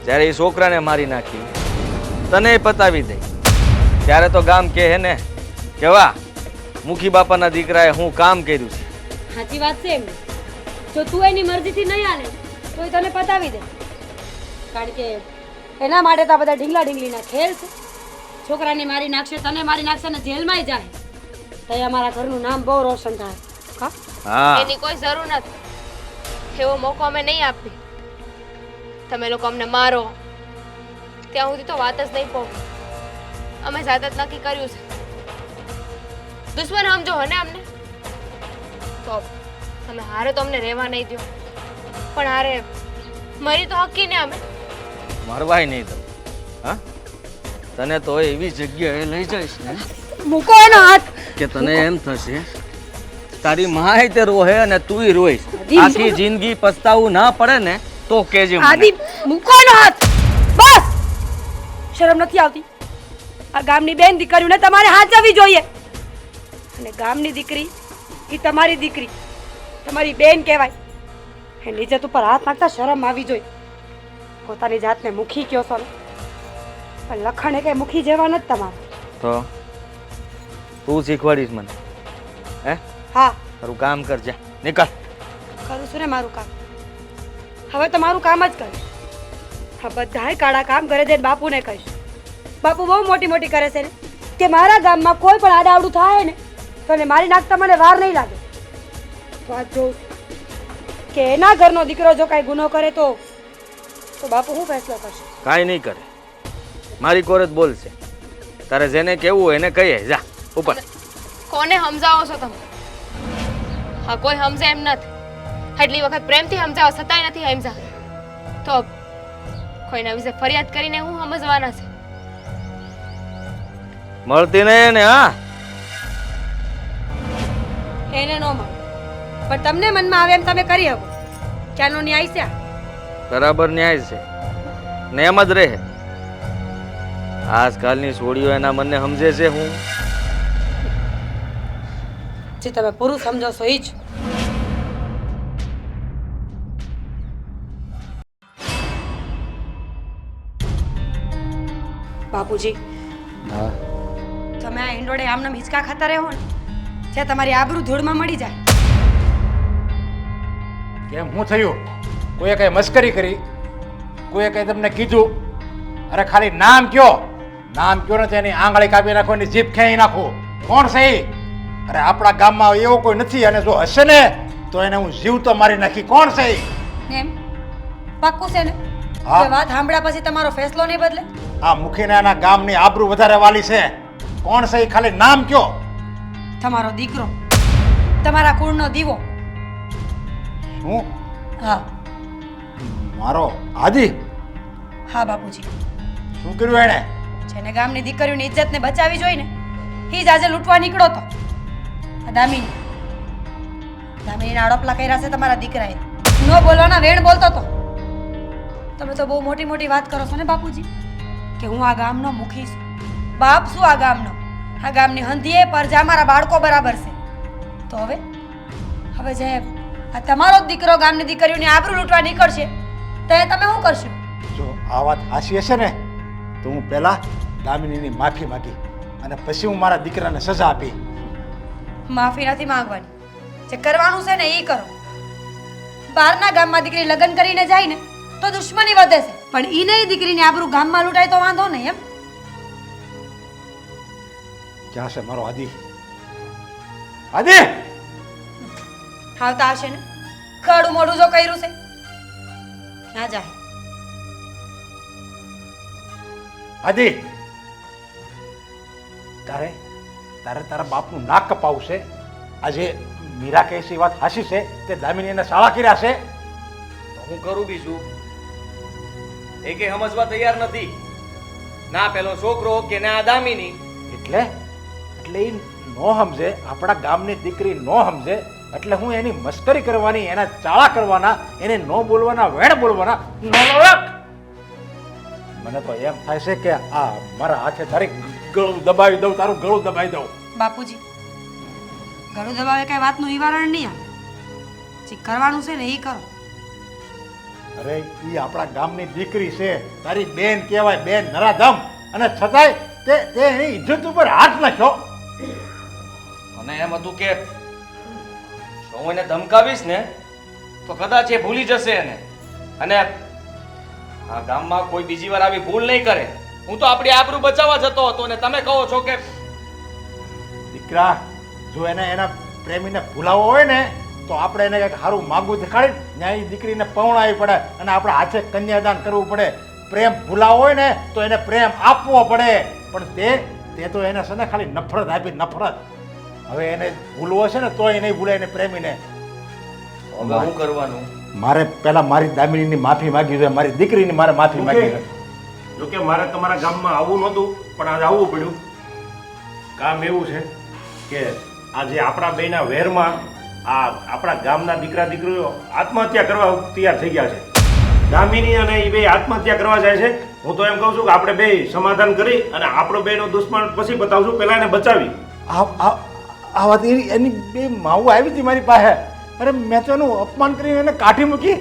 જ્યારે એ છોકરાને મારી નાખી, તને પતાવી દે ત્યારે તો ગામ કહે ને કેવા મુખી બાપાના દીકરાએ હું કામ કર્યું છે. સાચી વાત છે એમ. જો તું એની મરજીથી નહીં હાલે તો એ તને પતાવી દે, કારણ કે એના માટે તો આ બધા ઢીંગલા ઢીંગલીના ખેલ છે. છોકરાને મારી નાખશે, તને મારી નાખશે ને જેલમાંય જાય તો અમારા ઘરનું નામ બહુ રોશન થાય. હા, હા, એની કોઈ જરૂર નથી. એવો મોકો અમે નહીં આપી. તમે લોકો અમને મારો ત્યાં સુધી તો વાત જ નહીં પહોંચે. અમે જાત જ નક્કી કર્યું છે. દુશ્મન સમજો હો ને અમને તો તમે હારે તો અમને રહેવા નહીં દો, પણ હારે મરી તો હકી ને અમે. મરવાય નહીં તો. હા, તને તો એવી જગ્યાએ લઈ જઈશ ને મૂકો એનો હાથ. કે તને એમ થશે તારી માય તે રોહે અને તુંય રોઈશ. આદિ, આખી જિંદગી પસ્તાવું ના પડે ને તો કેજે મને. આદિ, મૂકો એનો હાથ. બસ, શરમ નથી આવતી? આ ગામની બેન દીકરીઓને તમારે હાચવવી જોઈએ, અને ગામની દીકરી એ તમારી દીકરી, તમારી બેન કહેવાય. એ નિજત ઉપર હાથ નાખતા શરમ આવી જોઈએ. પોતાની જાતને મુખી કયો છો ને, પણ લખણ એ કઈ મુખી જેવા નથી તમારે. તો તું શીખવાડીશ મને? હે, હા, તારું કામ કરજે, નીકળ. કરું છું ને મારું કામ. હવે તો મારું કામ જ કરીશ. હા, બધાય કાળા કામ ઘરે જઈને બાપુને કહીશ બાપુ બહુ મોટી મોટી કરે છે ને કે મારા ગામમાં કોઈ પણ આડાવડું થાય ને તો એને મારી નાખતા મને વાર નહીં લાગે. તો આ જો કે એના ઘરનો દીકરો જો કાંઈ ગુનો કરે તો બાપુ હું ફેસલો કરશે? કાંઈ નહીં કરે, મારી કોરત બોલશે. તારે જેને કહેવું હોય એને કહીએ. જા ઉપર. કોને સમજાવો છો તમે? હા, કોઈ સમજે એમ નથી. એટલી વખત પ્રેમથી સમજાવો છતાંય નથી સમજા તો કોઈના વિશે ફરિયાદ કરીને હું સમજવાના છે? મળતી નહીં ને. હા, એને ન મળે પણ તમને મનમાં આવે એમ તમે કરી શકો. ક્યાંનો ન્યાય છે? બરાબર ન્યાય છે ને એમ જ રહે. આજકાલની છોડીઓ એના મનને સમજે છે. હું જે તમે પુરુષ સમજો છો એ જ. બાપુજી, તમે આ ઈંડોળે આમનામ હિંચકા ખાતા રહો ને જ્યાં તમારી આબરૂ ધૂળમાં મળી જાય. કેમ શું થયું? કોઈએ કઈ મસ્કરી કરી? કોઈએ કઈ તમને કીધું? અરે ખાલી નામ કયો, નામ કયો ને તેની આંગળી કાપી નાખો, એની જીભ ખેંચી નાખો. કોણ છે એ? અરે આપણા ગામમાં એવો કોઈ નથી, અને જો હશે ને તો એને હું જીવતો મારી નાખી. કોણ છે એ? એમ પાક્કું છે ને? હા. એ વાત સાંભળ્યા પછી તમારો ફેસલો નહીં બદલે? આ મુખીને એના ગામની આબરૂ વધારે વાલી છે. કોણ છે એ? ખાલી નામ કયો. તમારો દીકરો, તમારા કુળનો દીવો. શું? હા મારો આદિ? હા બાપુજી, શું કર્યું એણે? જેને ગામની દીકરીઓની ઇજ્જતને બચાવી જોઈ ને એ જ આજે લૂંટવા નીકળો તો. આ દામિનીના અડપલા કર્યા છે તમારા દીકરાએ. નો બોલવાના વેણ બોલતો તો. તમે તો બહુ મોટી મોટી વાત કરો છો ને બાપુજી કે હું આ ગામનો મુખી છું. બાપ શું આ ગામનો? આ ગામની હંધીએ પરજા મારા બાળકો બરાબર છે. તો હવે જે આ તમારો જ દીકરો ગામની દીકરીઓની આબરૂ લૂંટવા નીકળશે તો એ તમે શું કરશો? જો આ વાત હાસી હશે ને તો હું પહેલા દામિનીની માફી માંગી અને પછી હું મારા દીકરાને સજા આપી. માફી નથી માંગવાની. જે કરવાનું છે ને એ કરો. બહારના ગામમાં દીકરી લગ્ન કરીને જાય ને તો દુશ્મની વધે છે, પણ ઈ નહીં દીકરીની આબરૂ ગામમાં લૂંટાય તો વાંધો નહીં. એમ ક્યાં છે મારો આદિ? આદિ! આવતા હશે ને? કાળું મોઢું જો કર્યું છે ક્યાં જાય? આદિ! તારે તારા બાપનું નાક કપાવું છે. આજે મીરા કહે છે એ વાત હાસી છે, તે દામિની એને શાળા કર્યા છે. તો હું કરું બીજું? એ કે સમજવા તૈયાર નથી. ના પેલો છોકરો કે ના આ દામિની. એટલે એ નો સમજે, આપણા ગામની દીકરી નો સમજે એટલે હું એની મસ્કરી કરવાની, એના ચાળા કરવાના, એને નો બોલવાના, વેણ બોલવાના. મને તો એમ થાય છે કે આ મારા હાથે તારી ગળું દબાવી દઉં, તારું ગળું દબાવી દઉં. બાપુજી, ગળું દબાવે કઈ વાતનું નિવારણ નહીં આવે. જે કરવાનું છે ને એ કરો. અરે ઈ આપણા ગામની દીકરી છે, તારી બેન કહેવાય, બેન નરાધમ, અને છતાંય તે એની ઇજ્જત ઉપર હાથ નાખ્યો. અને એમ હતું કે જો હું એને ધમકાવીશ ને તો કદાચ એ ભૂલી જશે એને, અને આ ગામમાં કોઈ બીજી વાર આવી ભૂલ નહીં કરે. હું તો આપણી આબરૂ બચાવવા જતો હતો ને તમે કહો છો કે દીકરા, જો એને એના પ્રેમીને ભૂલાવો હોય ને તો આપણે એને કંઈક સારું માગું દેખાડી ન્યાય દીકરીને પૌણાવી પડે અને આપણે હાથે કન્યાદાન કરવું પડે. પ્રેમ ભૂલાવો હોય ને તો એને પ્રેમ આપવો પડે. પણ તે તો એને છે ને ખાલી નફરત આપી, નફરત. હવે એને ભૂલવો છે ને તોય નહીં ભૂલે એને પ્રેમીને. હવે શું કરવાનું? મારે પહેલા મારી દામિનીની માફી માંગી જોઈએ, મારી દીકરીની મારે માફી માંગી જોઈએ. જોકે મારે તમારા ગામમાં આવવું નહોતું, પણ આજે આવવું પડ્યું. કામ એવું છે કે આજે આપણા બેના વેરમાં આપણા ગામના દીકરા દીકરીઓ આત્મહત્યા કરવા તૈયાર થઈ ગયા છે. દામિની અને એ બે આત્મહત્યા કરવા જાય છે. હું તો એમ કહું છું કે આપણે બે સમાધાન કરી અને આપણો બેનો દુશ્મન પછી બતાવશું, પહેલા એને બચાવી. આ વાત એની બે માવું આવી હતી મારી પાસે. અરે મેં તો એનું અપમાન કરીને એને કાઢી મૂકી.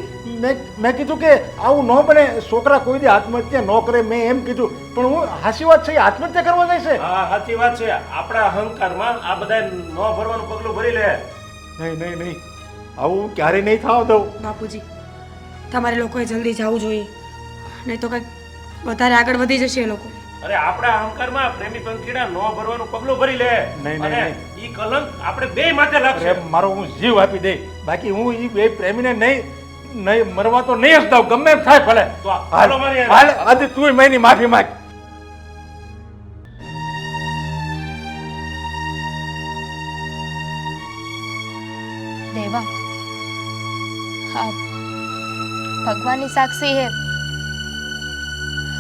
મેં કીધું કે આવું ન બને, છોકરા કોઈ દી આત્મહત્યા ન કરે, મેં એમ કીધું. પણ હું હાસી વાત છે, આત્મહત્યા કરવા જાય છે. હા, સાચી વાત છે. આપણા અહંકારમાં આ બધા ન ભરવાનું પગલું ભરી લે. નહીં, આવું ક્યારેય નહીં થવા દઉં. બાપુજી, તમારે લોકોએ જલ્દી જવું જોઈએ, નહીં તો કંઈક વધારે આગળ વધી જશે એ લોકો. અરે આપણા અહંકારમાં પ્રેમી પંખીડા નો ભરવાનું પગલું ભરી લે. નહીં, અને ઈ કલંક આપણે બે માથે લાગશે. અરે મારો હું જીવ આપી દઈ, બાકી હું એ બે પ્રેમીને નહીં મરવા તો નહીં જ દઉં, ગમે એમ થાય ભલે. તો હાલો મારી હારે. હાલ આજે તું મારી માફી માંગ. દેવા, હા, ભગવાનની સાક્ષી હે,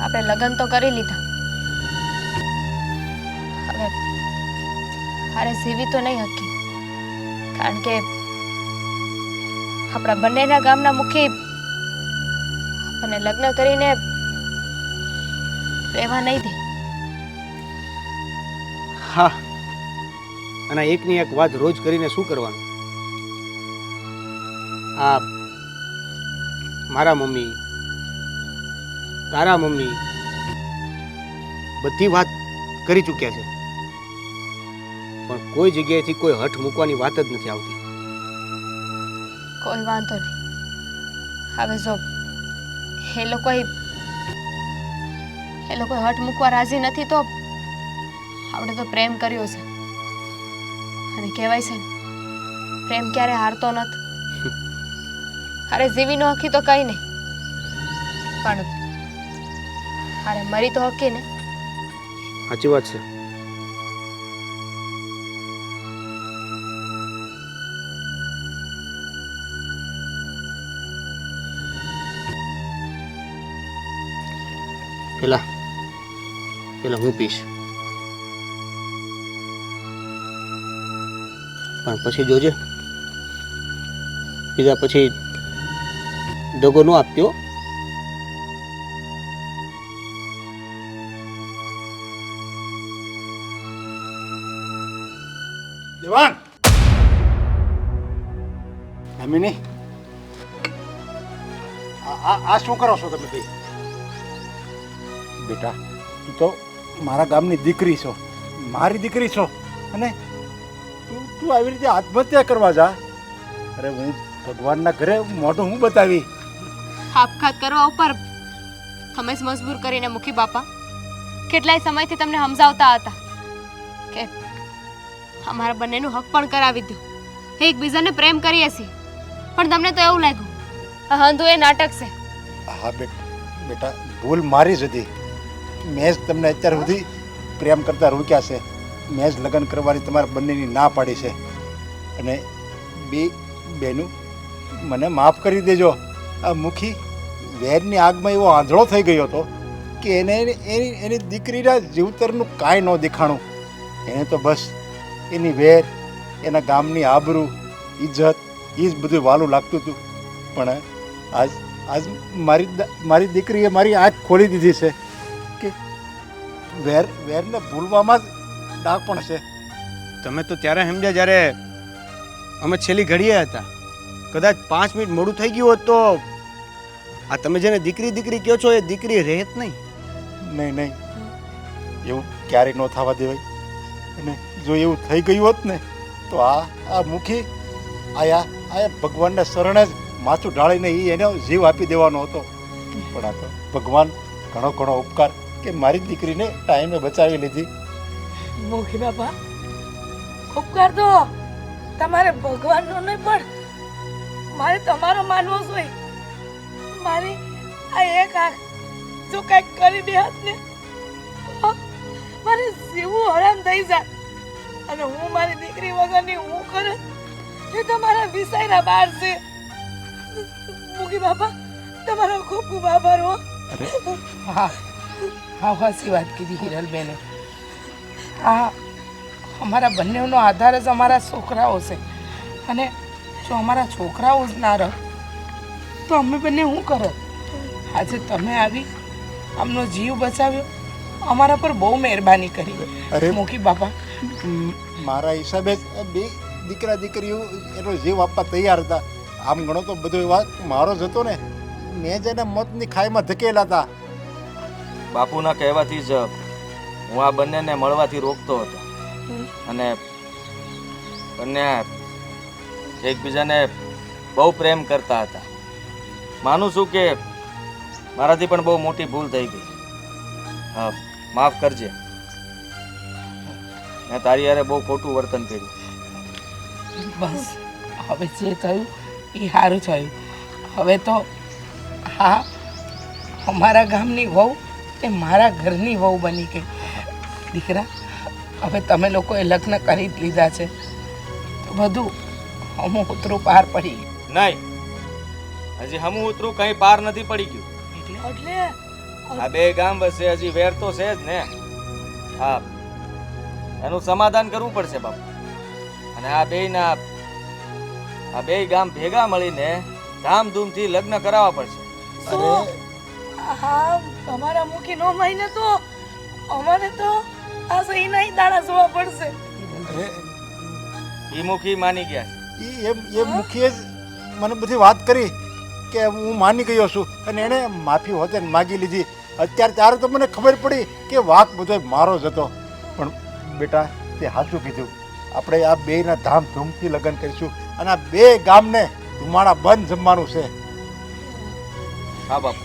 આપણે લગ્ન તો કરી લીધા. હવે હારે જીવી તો નહીં હકી, કારણ કે આપણા બંનેના ગામના મુખી આપણને લગ્ન કરીને રહેવા નહીં દે. હા, અને એકની એક વાત રોજ કરીને શું કરવાનું? આ મારા મમ્મી, તારા મમ્મી બધી વાત કરી ચૂક્યા છે, પણ કોઈ જગ્યાએથી કોઈ હઠ મૂકવાની વાત જ નથી આવતી. કોઈ વાંધો નહીં. હવે જો એ લોકોએ હઠ મૂકવા રાજી નથી તો આપણે તો પ્રેમ કર્યો છે, અને કહેવાય છે ને, પ્રેમ ક્યારે હારતો નથી. અરે જીવી નો હકી તો કઈ નહીં, પણ અરે મરી તો હકી ને. સાચી વાત છે. પેલા હું પીશ, પણ પછી જોજે પીધા પછી દગો ન આપજો. દેવાન, અમીની, આ શું કરો છો તમે બે? બેટા, તું તો મારા ગામની દીકરી છો, મારી દીકરી છો, અને તું આવી રીતે આત્મહત્યા કરવા જા? અરે હું ભગવાનના ઘરે મોઢું હું બતાવી? આપઘાત કરવા ઉપર તમે જ મજબૂર કરીને મુખી બાપા કેટલાય સમયથી તમને સમજાવતા હતા કે અમારા બંનેનું હક પણ કરાવી દો, એકબીજાને પ્રેમ કરીએ છીએ, પણ તમને તો એવું લાગ્યું આ હંધુ એ નાટક છે. હા બેટા, ભૂલ મારી જ હતી. મેં જ તમને અત્યાર સુધી પ્રેમ કરતા રોક્યા છે, મેં જ લગ્ન કરવાની તમારા બંનેની ના પાડી છે, અને બેનું મને માફ કરી દેજો. આ મુખી વેરની આગમાં એવો આંધળો થઈ ગયો હતો કે એની દીકરીના જીવતરનું કાંઈ ન દેખાણું. એને તો બસ એની વેર, એના ગામની આબરૂ, ઇજ્જત, એ જ બધું વાલું લાગતું હતું. પણ આજ મારી દીકરીએ મારી આંખ ખોલી દીધી છે કે વેરને ભૂલવામાં જ ડાક પણ છે. તમે તો ત્યારે સમજ્યા જ્યારે અમે છેલ્લી ઘડીએ હતા. કદાચ 5 મિનિટ મોડું થઈ ગયું હોત તો આ તમે જેને દીકરી કહો છો એ દીકરી રહેત નહીં. નહીં, એવું ક્યારેય ન થવા દેવાય. અને જો એવું થઈ ગયું હોત ને તો આ મુખી આયા ભગવાનના શરણે જ માથું ઢાળીને એનો જીવ આપી દેવાનો હતો. પણ આ તો ભગવાન ઘણો ઉપકાર કે મારી દીકરીને ટાઈમે બચાવી લીધી. મુખી બાપા, ઉપકાર તો તમારે ભગવાનનો નહીં પણ મારે તમારો માનવો જોઈએ. મારી આ એક આંખ જો કંઈક કરી દે હોત ને તો મારે જીવવું હરામ થઈ જાય, અને હું મારી દીકરી વગરની હું કરે એ તો મારા વિષયના બહાર છે. મુખી બાપા, તમારો ખૂબ ખૂબ આભાર હો. હા, હાસી વાત કીધી હિરલબેને. હા, અમારા બંનેનો આધાર જ અમારા છોકરાઓ છે, અને જો અમારા છોકરાઓ જ ના રહે તો અમે બંને શું કરત? આજે તમે આવી આમનો જીવ બચાવ્યો, અમારા પર બહુ મહેરબાની કરી. અરે મુખી બાપા, મારા હિસાબે બે દીકરા દીકરીઓ એનો જીવ આપવા તૈયાર હતા. આમ ગણો તો બધો વાત મારો જ હતો ને. મેં જેને મોતની ખાઈમાં ધકેલા હતા. બાપુના કહેવાથી જ હું આ બંનેને મળવાથી રોકતો હતો, અને બંને એકબીજાને બહુ પ્રેમ કરતા હતા. માનું છું કે મારાથી પણ બહુ મોટી ભૂલ થઈ ગઈ. માફ કરજે. મેં તારી યારે બહુ ખોટું વર્તન કર્યું. બસ હવે જે થયું એ સારું થયું. હવે તો હા અમારા ગામની વહુ એ મારા ઘરની વહુ બની ગઈ. દીકરા હવે તમે લોકોએ લગ્ન કરી જ લીધા છે તો બધું અમુક ઉતરું પાર પડી ગયું. નહીં, હજી હમું ઉતરું કઈ પાર નથી પડી ગયું. એટલે આ બે ગામ વચ્ચે હજી વેર તો છે જ ને. હા, એનું સમાધાન કરવું પડશે બાપુ. અને આ બે ગામ ભેગા મળીને ધામધૂમથી લગ્ન કરાવવા પડશે. હા તમારા મુખી નો મહિને તો અમારે તો આ સહી નહીં દાડા જોવા પડશે. ઈ મુખી માની ગયા છે. એ મુખીએ જ મને બધી વાત કરી કે હું માની ગયો છું અને એણે માફી હોતે માગી લીધી. અત્યારે ત્યારે તો મને ખબર પડી કે વાંક બધો મારો જ હતો. પણ બેટા તે સાચું કીધું. આપણે આ બેયના ધામધૂમથી લગ્ન કરીશું અને આ બે ગામને ધુમાડા બંધ જમવાનું છે. હા બાપુ,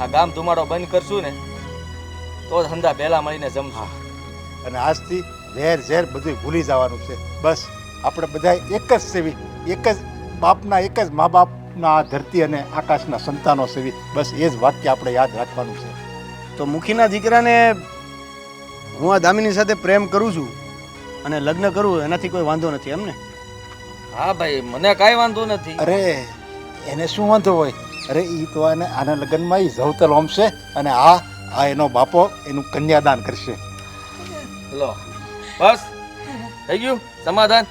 આ ગામ ધુમાડો બંધ કરશું ને તો જ હંધા ભેલા મળીને જમશું. અને આજથી ઝેર ઝેર બધું ભૂલી જવાનું છે. બસ આપણે બધા એક જ સેવી, એક જ બાપના, એક જ મા બાપના ધરતી અને આકાશના સંતાનો સેવી. બસ એ જ વાક્ય આપણે યાદ રાખવાનું છે. તો મુખીના દીકરાને હું આ દામિની સાથે પ્રેમ કરું છું અને લગ્ન કરું એનાથી કોઈ વાંધો નથી એમ ને? હા ભાઈ, મને કાંઈ વાંધો નથી. અરે એને શું વાંધો હોય? અરે એ તો આના લગ્નમાં એ જવતલ હોમશે અને આ એનો બાપો એનું કન્યાદાન કરશે. લો બસ થઈ ગયું સમાધાન.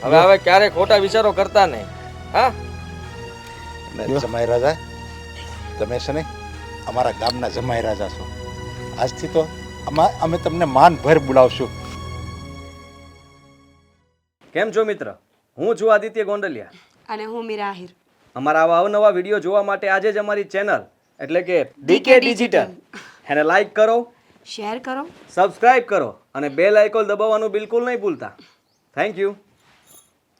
હવે ક્યારે ખોટા વિચારો કરતા નહીં. હા જમાઈ રાજા, તમે છે ને અમારા ગામના જમાઈ રાજા છો. આજથી તો અમે તમને માનભર બોલાવશું. કેમ છો મિત્ર? હું છું આદિત્ય ગોંડલિયા અને હું મીરા આહિર. અમારા આવા અવનવા વિડીયો જોવા માટે આજે જ અમારી ચેનલ એટલે કે ડીકે ડિજિટલ એને લાઈક કરો, શેર કરો, સબસ્ક્રાઇબ કરો અને બેલ આઇકોન દબાવવાનું બિલકુલ નહીં ભૂલતા. Thank you.